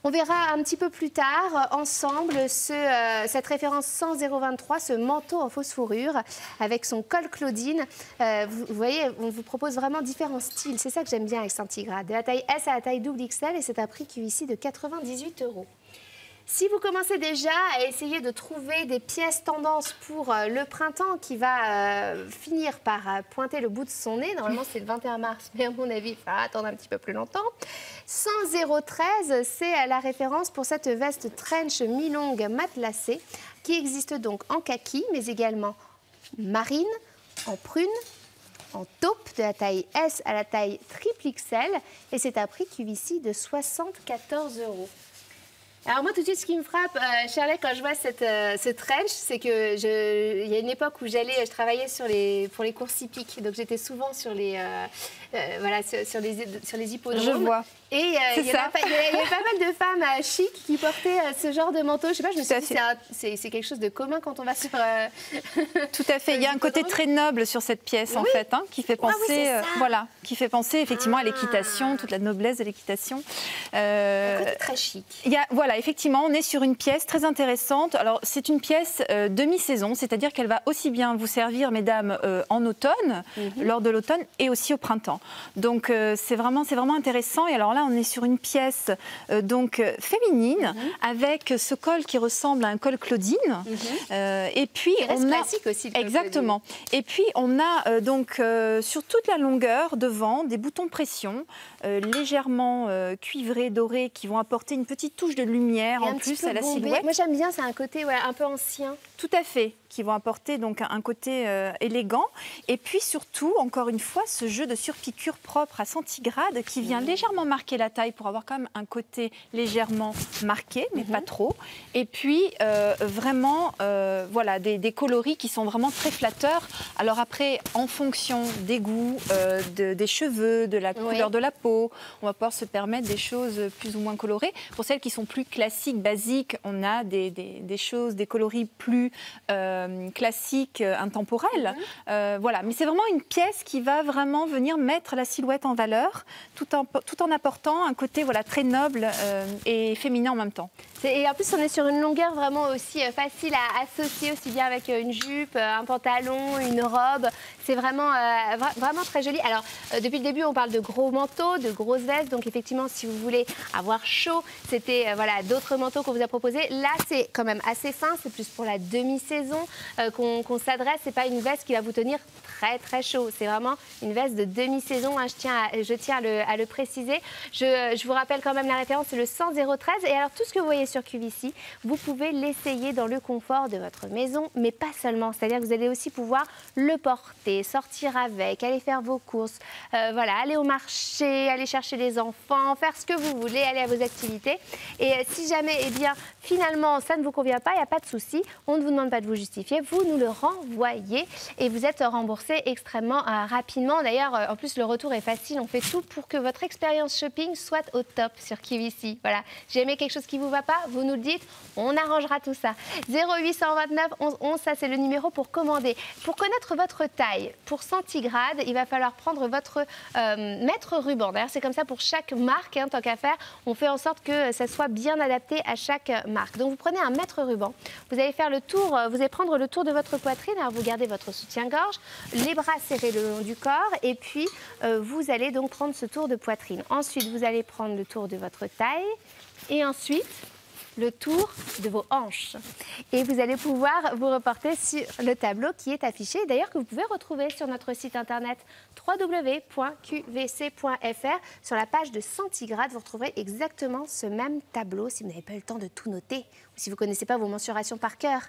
On verra un petit peu plus tard, ensemble, cette référence 100,023, ce manteau en fausse fourrure, avec son col Claudine. Vous voyez, on vous propose vraiment différents styles. C'est ça que j'aime bien avec Centigrade. De la taille S à la taille XXL, et c'est un prix QVC de 98 €. Si vous commencez déjà à essayer de trouver des pièces tendances pour le printemps qui va finir par pointer le bout de son nez, normalement c'est le 21 mars, mais à mon avis, il va attendre un petit peu plus longtemps. 100,013, c'est la référence pour cette veste trench mi-longue matelassée qui existe donc en kaki, mais également marine, en prune, en taupe de la taille S à la taille triple XL et c'est un prix QVC de 74 €. Alors moi tout de suite ce qui me frappe, Shirley, quand je vois ce trench, c'est que il y a une époque où je travaillais pour les courses hippiques, donc j'étais souvent sur les sur les hippodromes. Je vois. Et il y avait pas mal de femmes chic qui portaient ce genre de manteau. Je sais pas, je me suis dit c'est quelque chose de commun quand on va sur. Tout à fait. Il y a un côté très noble sur cette pièce en fait, hein, qui fait penser, qui fait penser effectivement à l'équitation, toute la noblesse de l'équitation. Un côté très chic. Voilà, effectivement, on est sur une pièce très intéressante. Alors c'est une pièce demi-saison, c'est-à-dire qu'elle va aussi bien vous servir, mesdames, en automne, lors de l'automne, et aussi au printemps. Donc c'est vraiment intéressant. Et alors là, on est sur une pièce donc féminine avec ce col qui ressemble à un col Claudine. Et puis on a classique aussi. Exactement. Et puis on a donc sur toute la longueur devant des boutons pression légèrement cuivrés, dorés, qui vont apporter une petite touche de lumière en plus à la silhouette. Moi j'aime bien, c'est un côté un peu ancien. Tout à fait, qui vont apporter donc un côté élégant. Et puis surtout, encore une fois, ce jeu de surpiqûre propre à centigrade qui vient légèrement marquer la taille pour avoir quand même un côté légèrement marqué, mais pas trop. Et puis vraiment, voilà, des coloris qui sont vraiment très flatteurs. Alors après, en fonction des goûts, des cheveux, de la couleur de la peau, on va pouvoir se permettre des choses plus ou moins colorées. Pour celles qui sont plus classiques, basiques, on a des choses, des coloris plus classiques, intemporels. Voilà, mais c'est vraiment une pièce qui va vraiment venir mettre la silhouette en valeur, tout en apportant un côté très noble et féminin en même temps. Et en plus, on est sur une longueur vraiment aussi facile à associer, aussi bien avec une jupe, un pantalon, une robe. C'est vraiment très joli. Alors, depuis le début, on parle de gros manteaux, de grosses vestes. Donc, effectivement, si vous voulez avoir chaud, c'était d'autres manteaux qu'on vous a proposés. Là, c'est quand même assez fin. C'est plus pour la demi-saison qu'on s'adresse. C'est pas une veste qui va vous tenir très, très chaud. C'est vraiment une veste de demi-saison. Hein. Je tiens à le préciser. Je vous rappelle quand même la référence, c'est le 100-013. Et alors, tout ce que vous voyez sur QVC, vous pouvez l'essayer dans le confort de votre maison, mais pas seulement. C'est-à-dire que vous allez aussi pouvoir le porter, sortir avec, aller faire vos courses, aller au marché, aller chercher les enfants, faire ce que vous voulez, aller à vos activités. Et si jamais, finalement, ça ne vous convient pas, il n'y a pas de souci. On ne vous demande pas de vous justifier. Vous nous le renvoyez et vous êtes remboursé extrêmement rapidement. D'ailleurs, en plus, le retour est facile. On fait tout pour que votre expérience shopping soit au top sur QVC. Voilà. J'ai aimé quelque chose qui ne vous va pas, vous nous le dites, on arrangera tout ça. 0829 11 11, ça c'est le numéro pour commander. Pour connaître votre taille, pour centigrade, il va falloir prendre votre mètre ruban. D'ailleurs, c'est comme ça pour chaque marque, hein, tant qu'à faire. On fait en sorte que ça soit bien adapté à chaque marque. Donc, vous prenez un mètre ruban. Vous allez faire le tour, vous allez prendre le tour de votre poitrine. Alors, vous gardez votre soutien-gorge, les bras serrés le long du corps et puis vous allez donc prendre ce tour de poitrine. Ensuite, vous allez prendre le tour de votre taille et ensuite le tour de vos hanches. Et vous allez pouvoir vous reporter sur le tableau qui est affiché, d'ailleurs que vous pouvez retrouver sur notre site internet www.qvc.fr. Sur la page de centigrade, vous retrouverez exactement ce même tableau si vous n'avez pas eu le temps de tout noter ou si vous ne connaissez pas vos mensurations par cœur.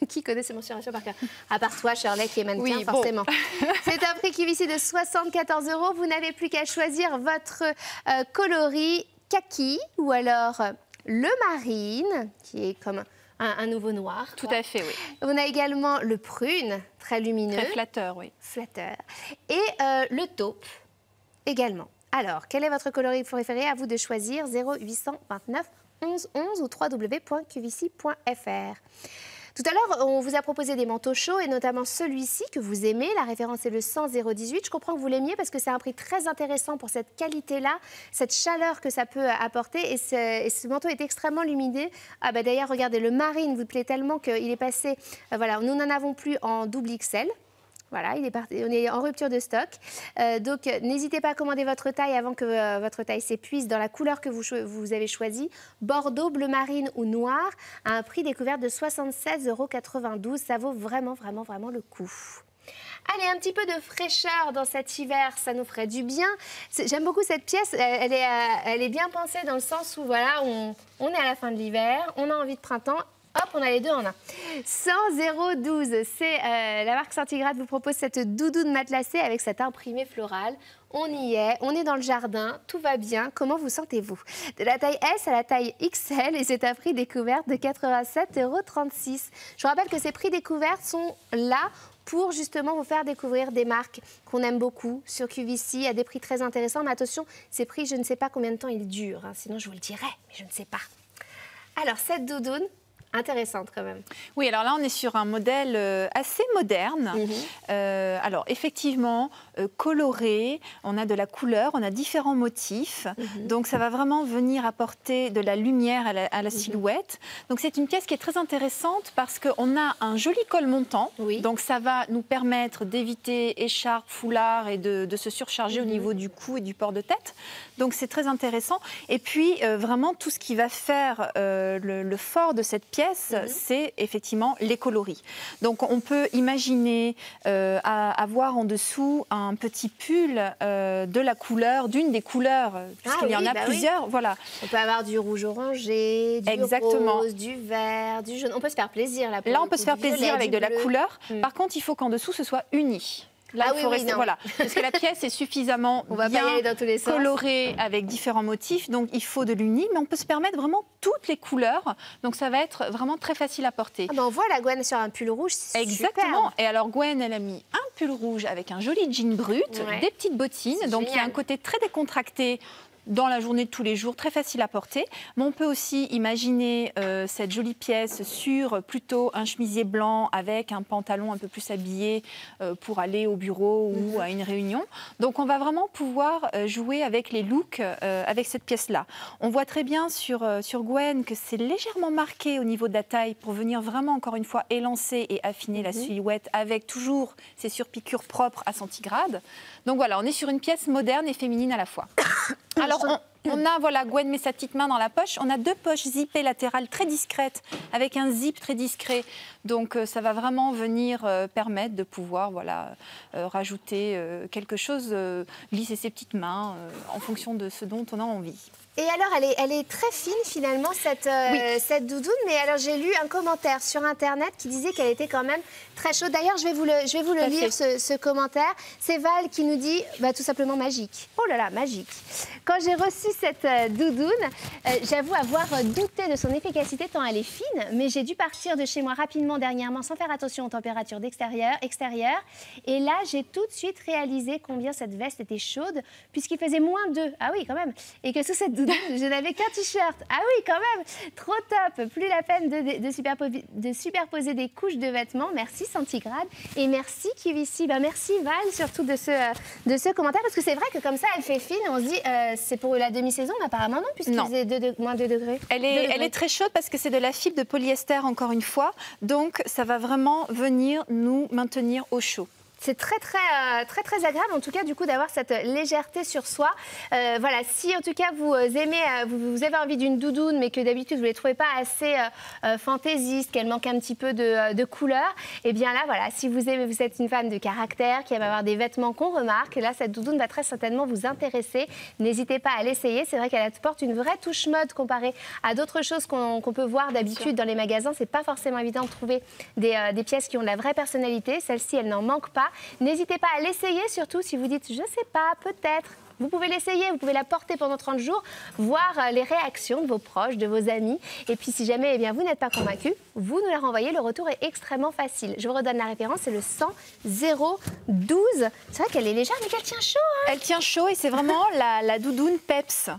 Qui connaît ses mensurations par cœur? À part toi, Shirley, qui est mannequin, forcément. Bon. C'est un prix QVC de 74 €. Vous n'avez plus qu'à choisir votre coloris kaki ou alors le marine, qui est comme un nouveau noir. Tout à fait, oui. On a également le prune, très lumineux. Très flatteur, oui. Flatteur. Et le taupe également. Alors, quel est votre coloris préféré? À vous de choisir 0829 11 11 ou www.qvc.fr. Tout à l'heure, on vous a proposé des manteaux chauds et notamment celui-ci que vous aimez. La référence est le 100-018. Je comprends que vous l'aimiez parce que c'est un prix très intéressant pour cette qualité-là, cette chaleur que ça peut apporter. Et ce manteau est extrêmement lumineux. Ah bah d'ailleurs, regardez, le marine vous plaît tellement qu'il est passé... voilà, nous n'en avons plus en double XL. Voilà, on est en rupture de stock. Donc, n'hésitez pas à commander votre taille avant que votre taille s'épuise dans la couleur que vous avez choisie. Bordeaux, bleu marine ou noir, à un prix découvert de 76,92 €. Ça vaut vraiment, vraiment, vraiment le coup. Allez, un petit peu de fraîcheur dans cet hiver, ça nous ferait du bien. J'aime beaucoup cette pièce, elle est bien pensée dans le sens où voilà, on est à la fin de l'hiver, on a envie de printemps. Hop, on a les deux en un. 100,012, c'est la marque Centigrade vous propose cette doudoune matelassée avec cet imprimé floral. On y est, on est dans le jardin, tout va bien. Comment vous sentez-vous? De la taille S à la taille XL et c'est un prix découverte de 87,36 €. Je vous rappelle que ces prix découvertes sont là pour justement vous faire découvrir des marques qu'on aime beaucoup sur QVC à des prix très intéressants. Mais attention, ces prix, je ne sais pas combien de temps ils durent, hein, sinon je vous le dirais, mais je ne sais pas. Alors, cette doudoune, intéressante quand même. Oui, alors là, on est sur un modèle assez moderne. Alors, effectivement, coloré, on a de la couleur, on a différents motifs. Donc, ça va vraiment venir apporter de la lumière à la silhouette. Donc, c'est une pièce qui est très intéressante parce qu'on a un joli col montant. Donc, ça va nous permettre d'éviter écharpe, foulard et de se surcharger au niveau du cou et du port de tête. Donc, c'est très intéressant. Et puis, vraiment, tout ce qui va faire le fort de cette pièce, c'est effectivement les coloris. Donc, on peut imaginer avoir en dessous un petit pull de la couleur, d'une des couleurs, puisqu'il y en a plusieurs. Voilà. On peut avoir du rouge orangé, du rose, du vert, du jaune. On peut se faire plaisir. Là, on peut se faire plaisir avec de la couleur. Par contre, il faut qu'en dessous, ce soit uni. Là, il faut rester, voilà, parce que la pièce est suffisamment bien colorée avec différents motifs, donc il faut de l'uni, mais on peut se permettre vraiment toutes les couleurs, donc ça va être vraiment très facile à porter. Ah ben on voit la Gwen sur un pull rouge, c'est exactement. Et alors Gwen, elle a mis un pull rouge avec un joli jean brut, des petites bottines, donc il y a un côté très décontracté dans la journée de tous les jours, très facile à porter. Mais on peut aussi imaginer cette jolie pièce sur plutôt un chemisier blanc avec un pantalon un peu plus habillé pour aller au bureau ou à une réunion. Donc on va vraiment pouvoir jouer avec les looks avec cette pièce-là. On voit très bien sur Gwen que c'est légèrement marqué au niveau de la taille pour venir vraiment, encore une fois, élancer et affiner la silhouette avec toujours ces surpiqûres propres à Centigrade. Donc voilà, on est sur une pièce moderne et féminine à la fois. Alors, on a, voilà, Gwen met sa petite main dans la poche. On a deux poches zippées latérales très discrètes avec un zip très discret. Donc, ça va vraiment venir permettre de pouvoir rajouter quelque chose, glisser ses petites mains en fonction de ce dont on a envie. Et alors, elle est très fine finalement, cette doudoune. Mais alors, j'ai lu un commentaire sur Internet qui disait qu'elle était quand même très chaude. D'ailleurs, je vais vous le lire, ce commentaire. C'est Val qui nous dit tout simplement magique. Oh là là, magique. Quand j'ai reçu cette doudoune, j'avoue avoir douté de son efficacité tant elle est fine. Mais j'ai dû partir de chez moi rapidement dernièrement sans faire attention aux températures extérieures. Et là, j'ai tout de suite réalisé combien cette veste était chaude puisqu'il faisait -2. Ah oui, quand même. Et que sous cette doudoune, je n'avais qu'un t-shirt. Ah oui, quand même. Trop top. Plus la peine de superposer des couches de vêtements. Merci Centigrade. Et merci QVC. Merci Val, surtout de ce commentaire. Parce que c'est vrai que comme ça, elle fait fine. On se dit, c'est pour la demi-saison, mais apparemment non, puisqu'il faisait -2 degrés. Elle est très chaude parce que c'est de la fibre de polyester, encore une fois. Donc, ça va vraiment venir nous maintenir au chaud. C'est très agréable, en tout cas, du coup, d'avoir cette légèreté sur soi. Voilà, si en tout cas vous aimez, vous avez envie d'une doudoune, mais que d'habitude vous ne les trouvez pas assez fantaisistes, qu'elle manque un petit peu de couleur, et bien là, voilà, si vous êtes une fan de caractère, qui aime avoir des vêtements qu'on remarque, là, cette doudoune va très certainement vous intéresser. N'hésitez pas à l'essayer. C'est vrai qu'elle apporte une vraie touche mode comparée à d'autres choses qu'on peut voir d'habitude dans les magasins. C'est pas forcément évident de trouver des pièces qui ont de la vraie personnalité. Celle-ci, elle n'en manque pas. N'hésitez pas à l'essayer, surtout si vous dites « je sais pas, peut-être ». Vous pouvez l'essayer, vous pouvez la porter pendant 30 jours, voir les réactions de vos proches, de vos amis. Et puis si jamais vous n'êtes pas convaincu, vous nous la renvoyez, le retour est extrêmement facile. Je vous redonne la référence, c'est le 100,012. C'est vrai qu'elle est légère, mais qu'elle tient chaud. Hein. Elle tient chaud et c'est vraiment la doudoune peps.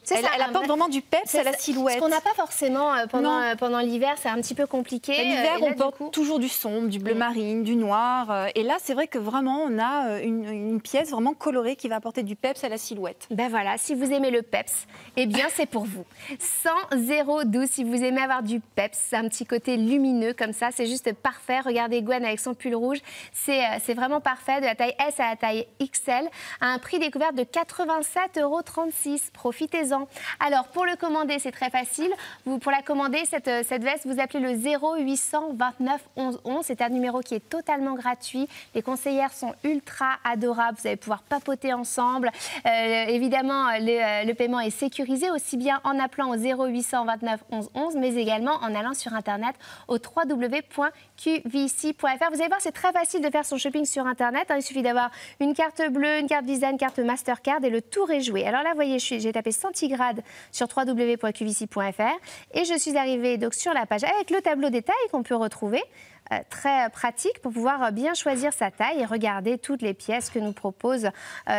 Elle apporte vraiment du peps à la silhouette. Ce qu'on n'a pas forcément pendant l'hiver, c'est un petit peu compliqué. L'hiver, on porte toujours du sombre, du bleu marine, du noir. Et là, c'est vrai que vraiment, on a une pièce vraiment colorée qui va apporter du peps à la silhouette. Ben voilà, si vous aimez le peps, eh bien, c'est pour vous. 100,012, si vous aimez avoir du peps, un petit côté lumineux comme ça, c'est juste parfait. Regardez Gwen avec son pull rouge, c'est vraiment parfait. De la taille S à la taille XL, à un prix découvert de 87,36 €. Profitez-en. ans. Alors, pour le commander, c'est très facile. Pour la commander, cette veste, vous appelez le 0800 29 11 11. C'est un numéro qui est totalement gratuit. Les conseillères sont ultra adorables. Vous allez pouvoir papoter ensemble. Évidemment, le paiement est sécurisé aussi bien en appelant au 0800 29 11 11, mais également en allant sur Internet au www.qvc.fr. Vous allez voir, c'est très facile de faire son shopping sur Internet. Il suffit d'avoir une carte bleue, une carte Visa, une carte Mastercard et le tour est joué. Alors là, vous voyez, j'ai tapé centigrade sur www.qvc.fr et je suis arrivée donc sur la page avec le tableau des tailles qu'on peut retrouver. Très pratique pour pouvoir bien choisir sa taille et regarder toutes les pièces que nous propose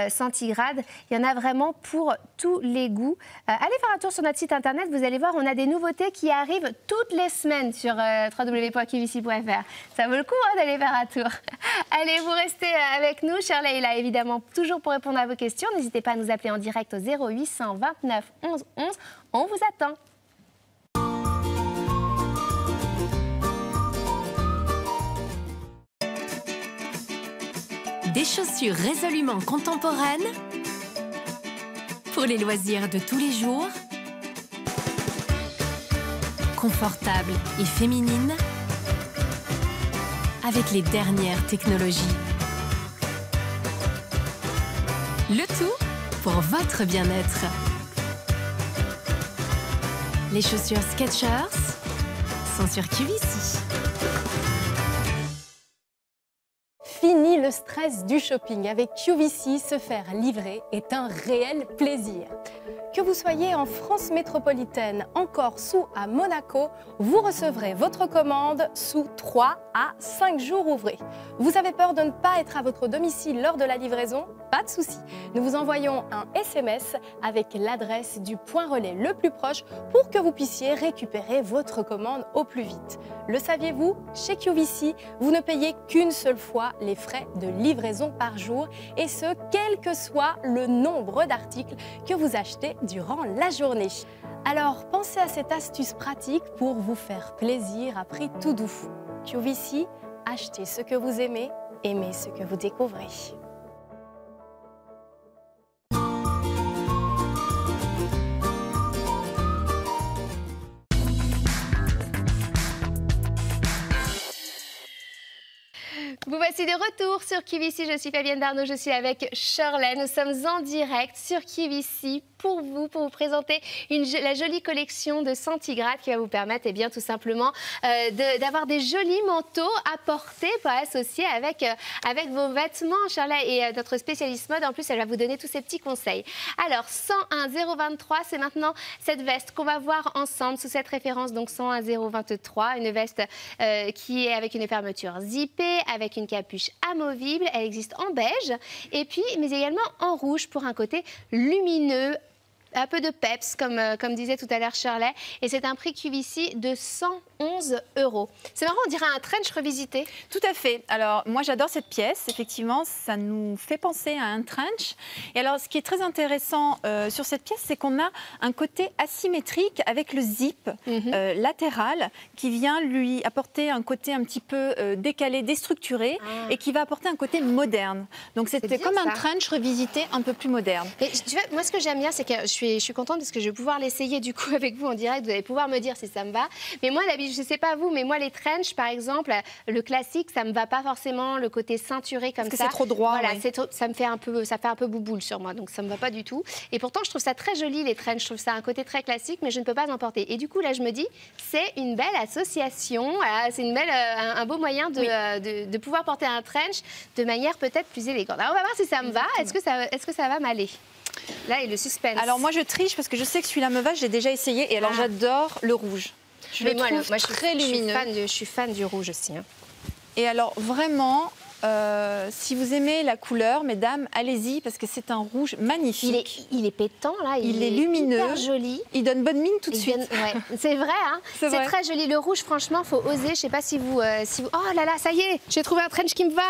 Centigrade. Il y en a vraiment pour tous les goûts. Allez faire un tour sur notre site internet, vous allez voir, on a des nouveautés qui arrivent toutes les semaines sur www.qvc.fr. Ça vaut le coup d'aller faire un tour. Allez, vous restez avec nous. Shirley est là évidemment toujours pour répondre à vos questions. N'hésitez pas à nous appeler en direct au 0800 29 11 11. On vous attend. Des chaussures résolument contemporaines pour les loisirs de tous les jours, confortables et féminines, avec les dernières technologies. Le tout pour votre bien-être. Les chaussures Skechers sont sur QVC. Fini le stress du shopping. Avec QVC, se faire livrer est un réel plaisir. Que vous soyez en France métropolitaine, en Corse ou à Monaco, vous recevrez votre commande sous 3 à 5 jours ouvrés. Vous avez peur de ne pas être à votre domicile lors de la livraison? Pas de souci. Nous vous envoyons un SMS avec l'adresse du point relais le plus proche pour que vous puissiez récupérer votre commande au plus vite. Le saviez-vous? Chez QVC, vous ne payez qu'une seule fois les frais de livraison par jour et ce, quel que soit le nombre d'articles que vous achetez durant la journée. Alors, pensez à cette astuce pratique pour vous faire plaisir à prix tout doux. QVC, achetez ce que vous aimez, aimez ce que vous découvrez. Vous voici de retour sur QVC. Je suis Fabienne Darnaud, je suis avec Shirley. Nous sommes en direct sur QVC pour vous présenter la jolie collection de Centigrade qui va vous permettre tout simplement d'avoir des jolis manteaux à porter pour associer avec vos vêtements. Shirley est notre spécialiste mode. En plus, elle va vous donner tous ces petits conseils. Alors, 101 023, c'est maintenant cette veste qu'on va voir ensemble sous cette référence, donc 101 023. Une veste qui est avec une fermeture zippée, avec une capuche amovible. Elle existe en beige et puis, mais également en rouge pour un côté lumineux, un peu de peps, comme disait tout à l'heure Shirley. Et c'est un prix QVC de 111 €. C'est marrant, on dirait un trench revisité. Tout à fait. Alors, moi, j'adore cette pièce. Effectivement, ça nous fait penser à un trench. Et alors, ce qui est très intéressant sur cette pièce, c'est qu'on a un côté asymétrique avec le zip latéral qui vient lui apporter un côté un petit peu décalé, déstructuré et qui va apporter un côté moderne. Donc, c'était comme un trench revisité un peu plus moderne. Mais tu vois, moi, ce que j'aime bien, c'est que je suis contente parce que je vais pouvoir l'essayer du coup avec vous en direct. Vous allez pouvoir me dire si ça me va. Mais moi, d'habitude, je ne sais pas vous, mais moi, les trench, par exemple, le classique, ça ne me va pas forcément. Le côté ceinturé comme parce ça. Que c'est trop droit. Voilà, ça fait un peu bouboule sur moi, donc ça ne me va pas du tout. Et pourtant, je trouve ça très joli, les trench. Je trouve ça un côté très classique, mais je ne peux pas en porter. Et du coup, là, je me dis, c'est une belle association. Voilà, c'est un beau moyen de pouvoir porter un trench de manière peut-être plus élégante. Alors, on va voir si ça me va. Est-ce que ça va m'aller? Là, et le suspense. Alors moi, je triche parce que je sais que celui-là me va, j'ai déjà essayé. Et alors, j'adore le rouge. Je le trouve très lumineux. Je suis fan du rouge aussi. Hein. Et alors, vraiment, si vous aimez la couleur, mesdames, allez-y, parce que c'est un rouge magnifique. Il est pétant, là. Il est lumineux. Hyper joli. Il donne bonne mine tout de suite. Ouais. C'est vrai, hein. C'est très joli. Le rouge, franchement, il faut oser. Je ne sais pas si vous... Oh là là, ça y est, j'ai trouvé un trench qui me va.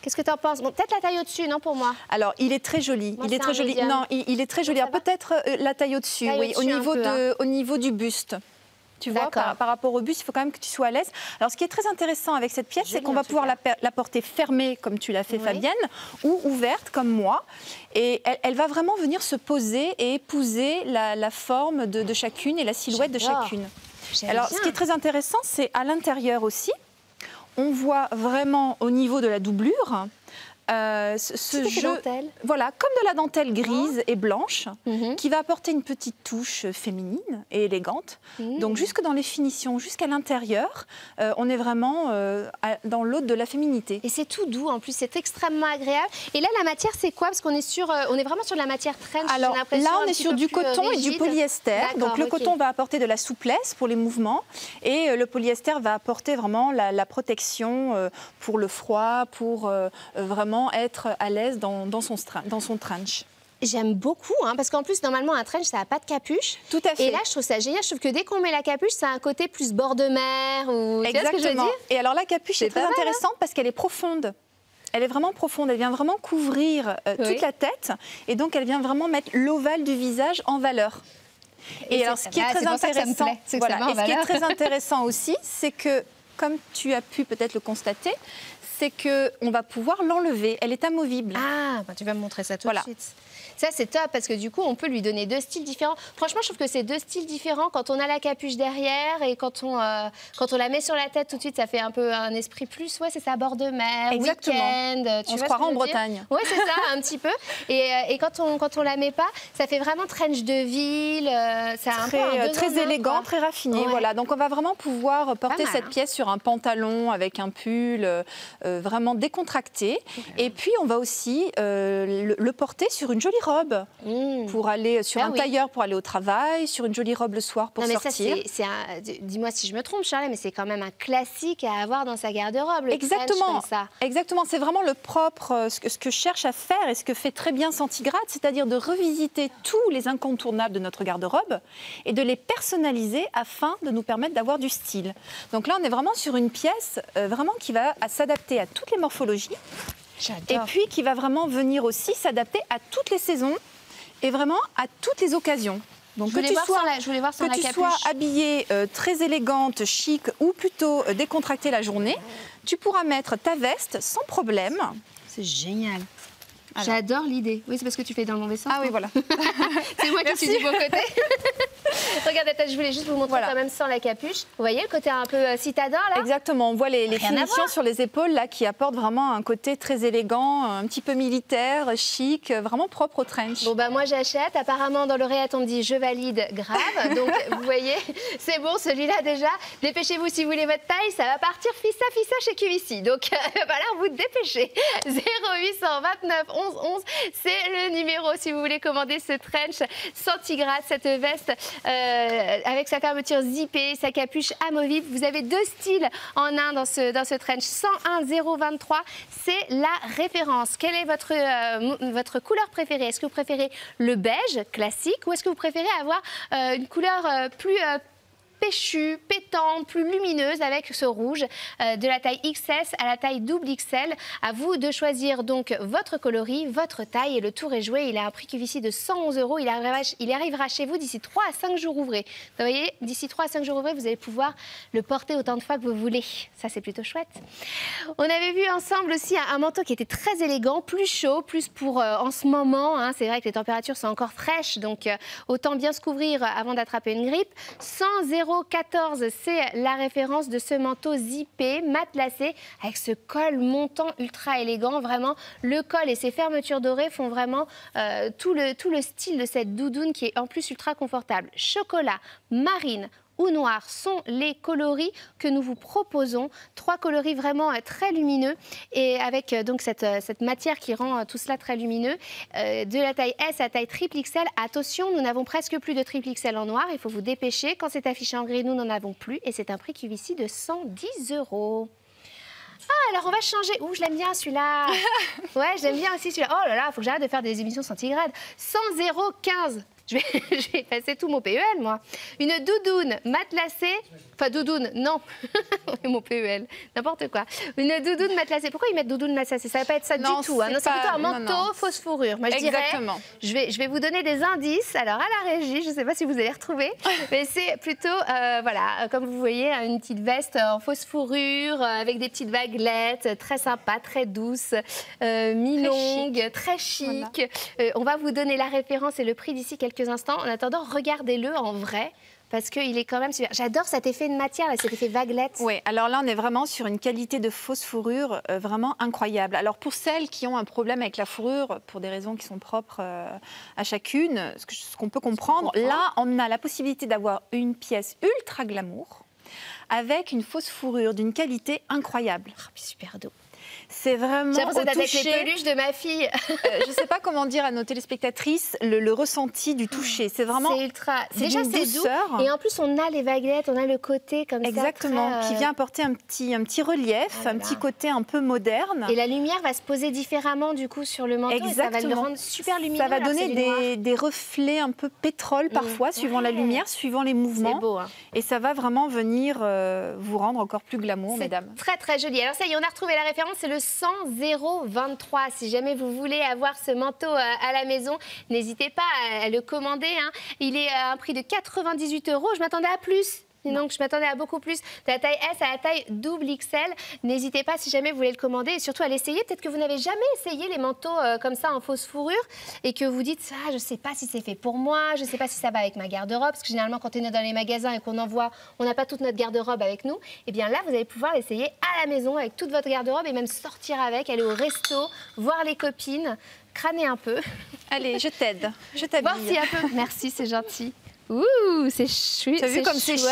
Qu'est-ce que tu en penses? Bon, peut-être la taille au-dessus, non, pour moi? Alors, il est très joli. Moi, il est très joli. Non, il est très joli. Peut-être la taille au-dessus, oui, au niveau du buste. Tu vois, par rapport au bus, il faut quand même que tu sois à l'aise. Alors, ce qui est très intéressant avec cette pièce, c'est qu'on va pouvoir la porter fermée, comme tu l'as fait, Fabienne, ou ouverte, comme moi. Et elle va vraiment venir se poser et épouser la forme de chacune et la silhouette de chacune. Alors, ce qui est très intéressant, c'est à l'intérieur aussi. On voit vraiment au niveau de la doublure ce jeu, voilà, comme de la dentelle grise et blanche, qui va apporter une petite touche féminine et élégante. Donc jusque dans les finitions, jusqu'à l'intérieur, on est vraiment dans l'aude de la féminité. Et c'est tout doux, en plus, c'est extrêmement agréable. Et là, la matière, c'est quoi? Parce qu'on est on est vraiment sur de la matière trench. Alors là, on est sur du coton et du polyester. Donc le coton va apporter de la souplesse pour les mouvements, et le polyester va apporter vraiment la protection pour le froid, pour vraiment être à l'aise dans son trench. J'aime beaucoup, parce qu'en plus, normalement, un trench, ça n'a pas de capuche. Tout à fait. Et là, je trouve ça génial. Je trouve que dès qu'on met la capuche, ça a un côté plus bord de mer. Ou... Exactement. Tu vois ce que je veux dire? Et alors, la capuche est très intéressante parce qu'elle est profonde. Elle est vraiment profonde. Elle vient vraiment couvrir toute la tête. Et donc, elle vient vraiment mettre l'ovale du visage en valeur. Et alors, ce qui est très intéressant aussi, c'est que, comme tu as pu peut-être le constater, c'est qu'on va pouvoir l'enlever. Elle est amovible. Ah, tu vas me montrer ça tout de suite. Ça, c'est top parce que du coup, on peut lui donner deux styles différents. Franchement, je trouve que c'est deux styles différents quand on a la capuche derrière et quand on la met sur la tête tout de suite, ça fait un peu un esprit plus. Ouais, c'est ça, bord de mer, week-end. On se croirait en Bretagne. Oui, c'est ça, un petit peu. Et quand on la met pas, ça fait vraiment trench de ville. Ça a un peu très élégant, très raffiné. Ouais. Voilà. Donc, on va vraiment pouvoir porter cette pièce sur un pantalon avec un pull vraiment décontracté. Et puis, on va aussi le porter sur une jolie robe pour aller sur un tailleur pour aller au travail, sur une jolie robe le soir pour sortir. Dis-moi si je me trompe, Charlotte, mais c'est quand même un classique à avoir dans sa garde-robe. Exactement. Exactement. C'est vraiment le propre, ce que je cherche à faire et ce que fait très bien Centigrade, c'est-à-dire de revisiter tous les incontournables de notre garde-robe et de les personnaliser afin de nous permettre d'avoir du style. Donc là, on est vraiment sur une pièce vraiment qui va s'adapter à toutes les morphologies. Et puis qui va vraiment venir aussi s'adapter à toutes les saisons et vraiment à toutes les occasions. Donc que tu sois habillée très élégante, chic ou plutôt décontractée la journée, tu pourras mettre ta veste sans problème. C'est génial. J'adore l'idée. Oui, c'est parce que tu fais dans le mauvais sens. Ah oui, voilà. C'est moi qui suis du bon côté. Regarde, je voulais juste vous montrer quand même sans la capuche. Vous voyez le côté un peu citadin là? Exactement, on voit les finitions sur les épaules là qui apportent vraiment un côté très élégant, un petit peu militaire, chic, vraiment propre au trench. Bon bah moi j'achète, apparemment dans l'oreillette on me dit je valide grave, donc vous voyez, c'est bon celui-là déjà. Dépêchez-vous si vous voulez votre taille, ça va partir fissa chez QVC, donc il va falloir vous dépêcher. 0829 11 11, c'est le numéro si vous voulez commander ce trench Centigrade, cette veste avec sa fermeture zippée, sa capuche amovible. Vous avez deux styles en un dans ce trench. 101 023, c'est la référence. Quelle est votre couleur préférée? Est-ce que vous préférez le beige classique ou est-ce que vous préférez avoir une couleur plus péchue, pétante, plus lumineuse avec ce rouge de la taille XS à la taille double XL. À vous de choisir donc votre coloris, votre taille et le tour est joué. Il a un prix QVC de 111 €. Il arrivera chez vous d'ici 3 à 5 jours ouvrés. Vous voyez, d'ici 3 à 5 jours ouvrés, vous allez pouvoir le porter autant de fois que vous voulez. Ça, c'est plutôt chouette. On avait vu ensemble aussi un manteau qui était très élégant, plus chaud, plus pour en ce moment. C'est vrai que les températures sont encore fraîches, donc autant bien se couvrir avant d'attraper une grippe. 100,014, c'est la référence de ce manteau zippé, matelassé, avec ce col montant ultra élégant. Vraiment, le col et ses fermetures dorées font vraiment tout le style de cette doudoune qui est en plus ultra confortable. Chocolat, marine ou noir sont les coloris que nous vous proposons. 3 coloris vraiment très lumineux et avec donc cette matière qui rend tout cela très lumineux. De la taille S à taille triple XL. Attention, nous n'avons presque plus de triple XL en noir. Il faut vous dépêcher. Quand c'est affiché en gris, nous n'en avons plus. Et c'est un prix QVC de 110 €. Ah, alors on va changer. Ouh, je l'aime bien celui-là. Ouais, j'aime bien aussi celui-là. Oh là là, il faut que j'arrête de faire des émissions Centigrade. 100,015. Je vais passer tout mon PEL, moi. Une doudoune matelassée. Enfin, doudoune, non. Mon PEL, n'importe quoi. Une doudoune matelassée. Pourquoi ils mettent doudoune matelassée? Ça va pas être ça non, du tout. Hein. Non, c'est plutôt un manteau fausse fourrure. Moi, je Exactement. dirais, je vais vous donner des indices. Alors, à la régie, je ne sais pas si vous allez retrouver, mais c'est plutôt, voilà, comme vous voyez, une petite veste en fausse fourrure, avec des petites vaguelettes, très sympa, très douce, mi-longue, très chic. Voilà. On va vous donner la référence et le prix d'ici quelques instants. En attendant, regardez-le en vrai. Parce qu'il est quand même super. J'adore cet effet de matière, là, cet effet vaguelette. Oui, alors là, on est vraiment sur une qualité de fausse fourrure vraiment incroyable. Alors, pour celles qui ont un problème avec la fourrure, pour des raisons qui sont propres à chacune, ce qu'on peut comprendre, là, on a la possibilité d'avoir une pièce ultra glamour avec une fausse fourrure d'une qualité incroyable. Oh, super doux. C'est vraiment j'ai l'impression d'être avec toucher. les peluches de ma fille. Je ne sais pas comment dire à nos téléspectatrices le ressenti du toucher. C'est vraiment déjà c'est doux. Et en plus on a les vaguelettes, on a le côté comme exactement, ça. Exactement, qui vient apporter un petit relief, un petit côté un peu moderne. Et la lumière va se poser différemment du coup sur le manteau. Exactement. Et ça va le rendre super lumineux. Ça va donner des reflets un peu pétrole parfois, suivant la lumière, suivant les mouvements. C'est beau. Hein. Et ça va vraiment venir vous rendre encore plus glamour, mesdames. Très très joli. Alors ça y est, on a retrouvé la référence, c'est le 100-023. Si jamais vous voulez avoir ce manteau à la maison, n'hésitez pas à le commander. Hein. Il est à un prix de 98 €. Je m'attendais à plus. Donc, je m'attendais à beaucoup plus. De la taille S à la taille double XL. N'hésitez pas si jamais vous voulez le commander et surtout à l'essayer. Peut-être que vous n'avez jamais essayé les manteaux comme ça en fausse fourrure et que vous dites je ne sais pas si c'est fait pour moi, je ne sais pas si ça va avec ma garde-robe. Parce que généralement, quand on est dans les magasins et qu'on en voit, on n'a pas toute notre garde-robe avec nous. Et bien là, vous allez pouvoir l'essayer à la maison avec toute votre garde-robe et même sortir avec, aller au resto, voir les copines, crâner un peu. Allez, je t'aide. Je t'habille. Voir si un peu. Merci, c'est gentil. Ouh, c'est chouette. Tu as vu comme c'est chic,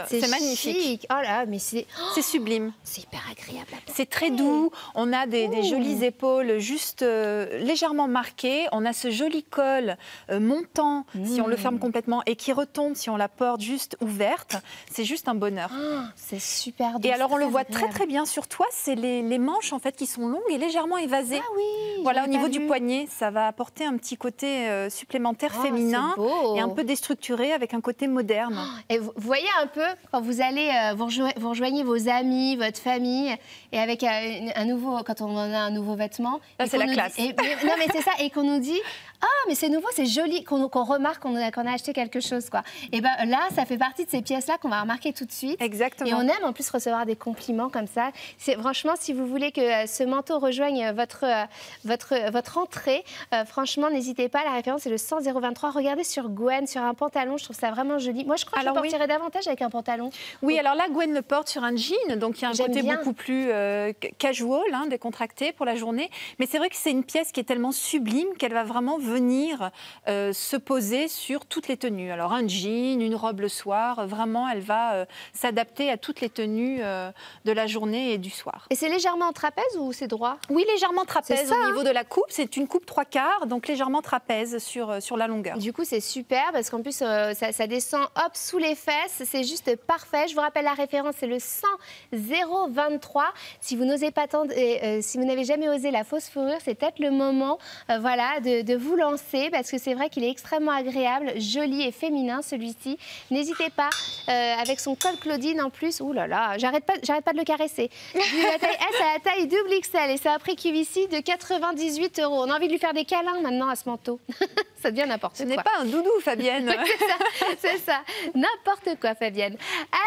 c'est magnifique. Oh là, mais c'est sublime. C'est hyper agréable. C'est très doux. On a des jolies épaules juste légèrement marquées. On a ce joli col montant si on le ferme complètement et qui retombe si on la porte juste ouverte. C'est juste un bonheur. Oh, c'est super doux. Et alors on le voit très très bien sur toi. C'est les manches en fait qui sont longues et légèrement évasées. Ah oui. Voilà, au niveau du poignet, ça va apporter un petit côté supplémentaire féminin et un peu déstructuré, avec un côté moderne. Et vous voyez un peu, quand vous allez, vous rejoignez vos amis, votre famille, et avec quand on a un nouveau vêtement... Là, c'est la classe. Non, mais c'est ça, et qu'on nous dit... Ah, mais c'est nouveau, c'est joli, qu'on remarque qu'on a acheté quelque chose, quoi. Et bien là, ça fait partie de ces pièces-là qu'on va remarquer tout de suite. Exactement. Et on aime en plus recevoir des compliments comme ça. Franchement, si vous voulez que ce manteau rejoigne votre entrée, franchement, n'hésitez pas. La référence, c'est le 100-023. Regardez sur Gwen, sur un pantalon, je trouve ça vraiment joli. Moi, je crois que je porterais davantage avec un pantalon. Oui, alors là, Gwen le porte sur un jean, donc il y a un côté beaucoup plus casual, décontracté pour la journée. Mais c'est vrai que c'est une pièce qui est tellement sublime qu'elle va vraiment venir se poser sur toutes les tenues. Alors un jean, une robe le soir, vraiment elle va s'adapter à toutes les tenues de la journée et du soir. Et c'est légèrement en trapèze ou c'est droit? Oui, légèrement trapèze au niveau de la coupe. C'est une coupe 3/4, donc légèrement trapèze sur la longueur. Du coup c'est super parce qu'en plus ça descend hop sous les fesses, c'est juste parfait. Je vous rappelle la référence, c'est le 100-023. Si vous n'osez pas tendre, si vous n'avez jamais osé la fausse fourrure, c'est peut-être le moment voilà, de vous lancer parce que c'est vrai qu'il est extrêmement agréable, joli et féminin celui-ci. N'hésitez pas, avec son col Claudine en plus, ouh là là, j'arrête pas de le caresser. De la taille S à la taille double XL et c'est un prix QVC de 98 €. On a envie de lui faire des câlins maintenant à ce manteau. Ça devient n'importe quoi. Ce n'est pas un doudou, Fabienne. C'est ça, n'importe quoi, Fabienne.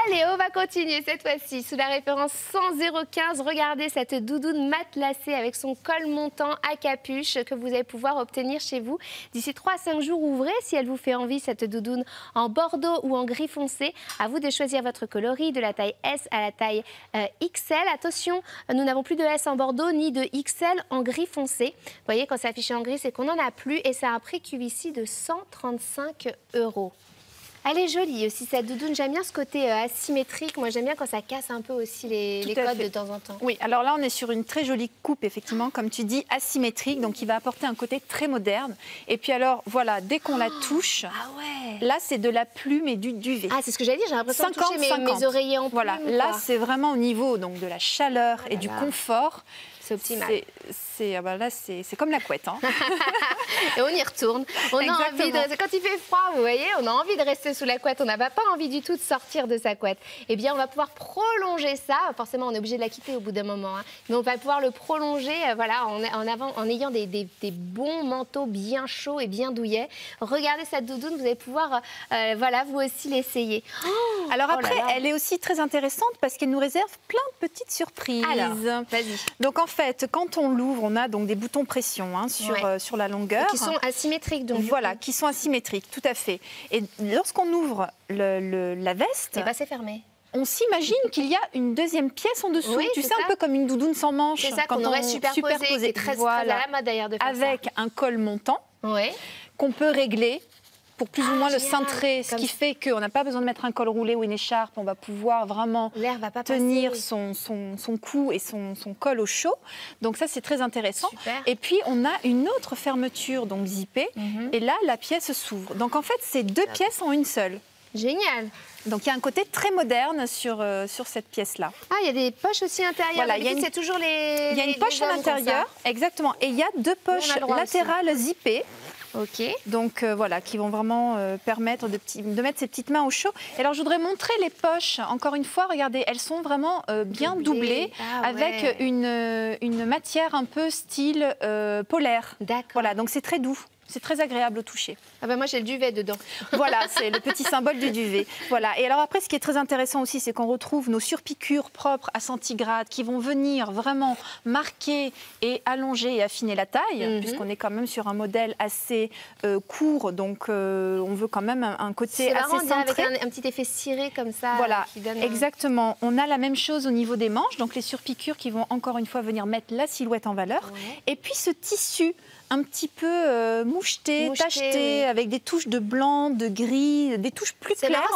Allez, on va continuer cette fois-ci sous la référence 100-015. Regardez cette doudoune matelassée avec son col montant à capuche que vous allez pouvoir obtenir chez vous. D'ici 3 à 5 jours, ouvrez si elle vous fait envie, cette doudoune en bordeaux ou en gris foncé. À vous de choisir votre coloris de la taille S à la taille XL. Attention, nous n'avons plus de S en bordeaux ni de XL en gris foncé. Vous voyez, quand c'est affiché en gris, c'est qu'on n'en a plus et c'est un prix QVC de 135 €. Elle est jolie aussi, cette doudoune. J'aime bien ce côté asymétrique. Moi, j'aime bien quand ça casse un peu aussi les codes de temps en temps. Oui, alors là, on est sur une très jolie coupe, effectivement, comme tu dis, asymétrique. Donc, il va apporter un côté très moderne. Et puis alors, voilà, dès qu'on la touche, là, c'est de la plume et du duvet. Ah, c'est ce que j'allais dire. J'ai l'impression de toucher mes oreillers en plume. Voilà, là, c'est vraiment au niveau donc, de la chaleur et du confort. C'est optimal. Là, c'est comme la couette. Hein. Et on y retourne. On a envie quand il fait froid, vous voyez, on a envie de rester sous la couette. On n'a pas envie du tout de sortir de sa couette. Eh bien, on va pouvoir prolonger ça. Forcément, on est obligé de la quitter au bout d'un moment. Hein. Mais on va pouvoir le prolonger voilà, en ayant des bons manteaux bien chauds et bien douillets. Regardez cette doudoune, vous allez pouvoir voilà, vous aussi l'essayer. Alors après, elle est aussi très intéressante parce qu'elle nous réserve plein de petites surprises. Alors, vas-y. Donc en fait, quand on l'ouvre, on a donc des boutons pression hein, sur la longueur. Et qui sont asymétriques. Donc, voilà, qui sont asymétriques, tout à fait. Et lorsqu'on ouvre la veste... Et c'est fermé. On s'imagine qu'il y a une deuxième pièce en dessous. Oui, tu sais, un peu comme une doudoune sans manches. C'est ça qu'on aurait superposé. C'est très à la mode d'ailleurs de faire avec ça. Un col montant qu'on peut régler pour plus ou moins le cintrer, ce qui fait qu'on n'a pas besoin de mettre un col roulé ou une écharpe. On va pouvoir vraiment tenir son cou et son col au chaud. Donc ça, c'est très intéressant. Super. Et puis, on a une autre fermeture, donc zippée. Et là, la pièce s'ouvre. Donc en fait, c'est deux pièces en une seule. Génial. Donc il y a un côté très moderne sur cette pièce-là. Ah, il y a des poches aussi intérieures. Voilà, c'est toujours les. Il y a une poche à l'intérieur, exactement. Et il y a deux poches latérales zippées. Ok. Donc voilà, qui vont vraiment permettre de mettre ses petites mains au chaud. Et alors je voudrais montrer les poches. Encore une fois, regardez, elles sont vraiment bien doublées avec une matière un peu style polaire. D'accord. Voilà, donc c'est très doux. C'est très agréable au toucher. Ah ben moi, j'ai le duvet dedans. Voilà, c'est le petit symbole du duvet. Voilà. Et alors après, ce qui est très intéressant aussi, c'est qu'on retrouve nos surpiqûres propres à centigrade qui vont venir vraiment marquer et allonger et affiner la taille, puisqu'on est quand même sur un modèle assez court, donc on veut quand même un côté assez centré. Avec un petit effet ciré comme ça. Voilà, qui donne exactement. On a la même chose au niveau des manches, donc les surpiqûres qui vont encore une fois venir mettre la silhouette en valeur. Ouais. Et puis ce tissu un petit peu moucheté, tacheté, avec des touches de blanc, de gris, des touches plus claires.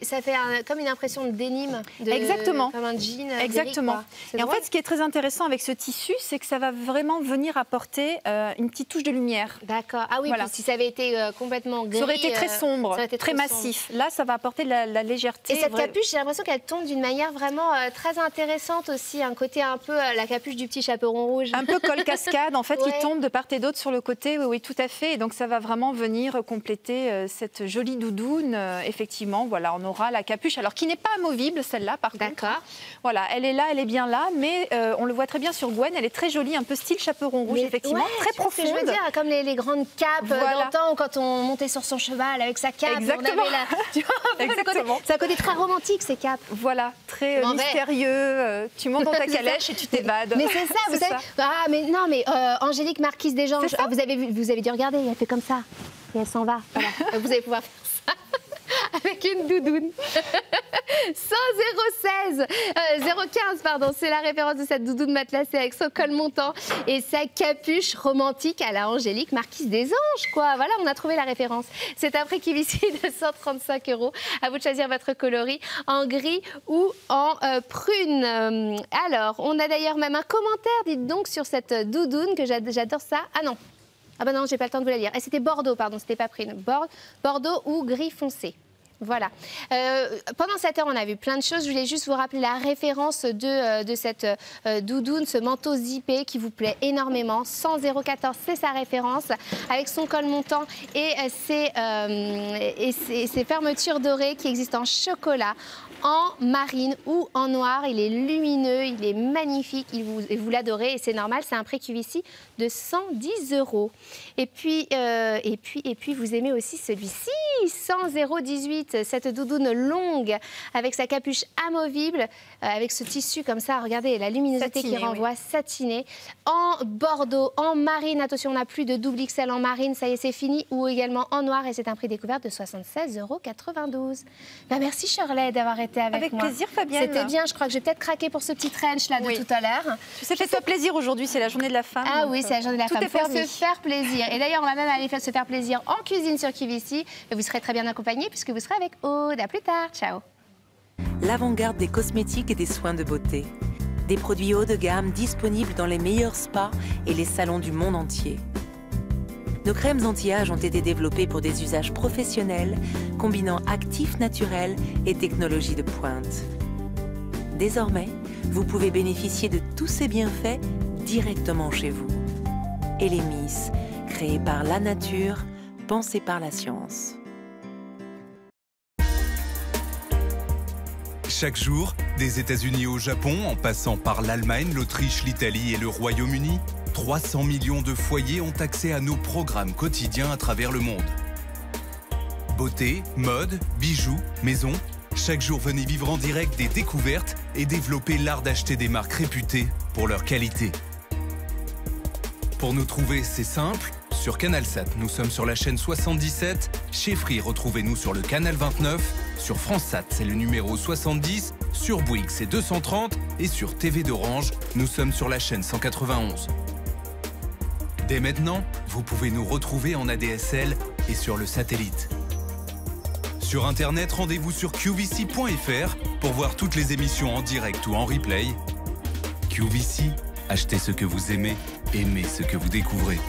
Ça fait comme une impression de dénime. Exactement. Comme un jean. Exactement. Et en fait, ce qui est très intéressant avec ce tissu, c'est que ça va vraiment venir apporter une petite touche de lumière. D'accord. Ah oui, voilà. Si ça avait été complètement gris. Ça aurait été très sombre, très massif. Là, ça va apporter de la légèreté. Et cette capuche, j'ai l'impression qu'elle tombe d'une manière vraiment très intéressante aussi. Un côté un peu la capuche du petit chaperon rouge. Un peu col cascade, en fait, qui tombe de part et d'autre sur le côté, oui, tout à fait. Et donc, ça va vraiment venir compléter cette jolie doudoune. Effectivement, voilà, on aura la capuche, alors qui n'est pas amovible, celle-là, par contre. D'accord. Voilà, elle est là, elle est bien là, mais on le voit très bien sur Gwen, elle est très jolie, un peu style chaperon rouge, effectivement, très profonde. Je veux dire, comme les grandes capes d'antan, quand on montait sur son cheval avec sa cape. Exactement. On avait Exactement. C'est un côté très romantique, ces capes. Voilà, très mystérieux. Tu montes dans ta calèche et tu t'évades. Mais c'est ça, vous savez. Ah, mais non, mais Angélique Marquise des Anges, vous avez dû regarder, elle fait comme ça. Et elle s'en va. Voilà. Vous allez pouvoir faire ça avec une doudoune. 015, pardon, c'est la référence de cette doudoune matelassée avec son col montant et sa capuche romantique à la Angélique Marquise des Anges, quoi. Voilà, on a trouvé la référence. C'est un prix qui ici de 135 €. À vous de choisir votre coloris en gris ou en prune. Alors, on a d'ailleurs même un commentaire, dites donc, sur cette doudoune que j'adore ça. Ah non. Ah ben non, j'ai pas le temps de vous la lire. C'était Bordeaux, pardon, c'était pas prune. Bordeaux ou gris foncé. Voilà. Pendant cette heure, on a vu plein de choses. Je voulais juste vous rappeler la référence de cette doudoune, ce manteau zippé qui vous plaît énormément. 100,014, c'est sa référence, avec son col montant et ses fermetures dorées qui existent en chocolat, en marine ou en noir. Il est lumineux, il est magnifique, et vous l'adorez et c'est normal. C'est un prix QVC de 110 €. Et puis vous aimez aussi celui-ci, 100,018. Cette doudoune longue avec sa capuche amovible, avec ce tissu comme ça, regardez la luminosité qui renvoie, satinée, en bordeaux, en marine. Attention, on n'a plus de double XL en marine, ça y est, c'est fini, ou également en noir, et c'est un prix découverte de 76,92 €. Ben, merci Shirley d'avoir été avec moi. Avec plaisir, Fabienne. C'était bien, je crois que je vais peut-être craquer pour ce petit trench là de tout à l'heure. Tu sais, fais-toi plaisir aujourd'hui, c'est la journée de la femme. Ah oui, c'est la journée de la femme. Il faut se faire plaisir. Et d'ailleurs, on va même aller se faire plaisir en cuisine sur QVC. Et vous serez très bien accompagnés puisque vous serez avec Aude. À plus tard. Ciao. L'avant-garde des cosmétiques et des soins de beauté. Des produits haut de gamme disponibles dans les meilleurs spas et les salons du monde entier. Nos crèmes anti-âge ont été développées pour des usages professionnels, combinant actifs naturels et technologies de pointe. Désormais, vous pouvez bénéficier de tous ces bienfaits directement chez vous. Elemis, créé par la nature, pensé par la science. Chaque jour, des États-Unis au Japon, en passant par l'Allemagne, l'Autriche, l'Italie et le Royaume-Uni, 300 millions de foyers ont accès à nos programmes quotidiens à travers le monde. Beauté, mode, bijoux, maison, chaque jour venez vivre en direct des découvertes et développer l'art d'acheter des marques réputées pour leur qualité. Pour nous trouver, c'est simple. Sur CanalSat, nous sommes sur la chaîne 77. Chez Free, retrouvez-nous sur le canal 29. Sur FranceSat, c'est le numéro 70. Sur Bouygues, c'est 230. Et sur TV d'Orange, nous sommes sur la chaîne 191. Dès maintenant, vous pouvez nous retrouver en ADSL et sur le satellite. Sur Internet, rendez-vous sur qvc.fr pour voir toutes les émissions en direct ou en replay. QVC, achetez ce que vous aimez, aimez ce que vous découvrez.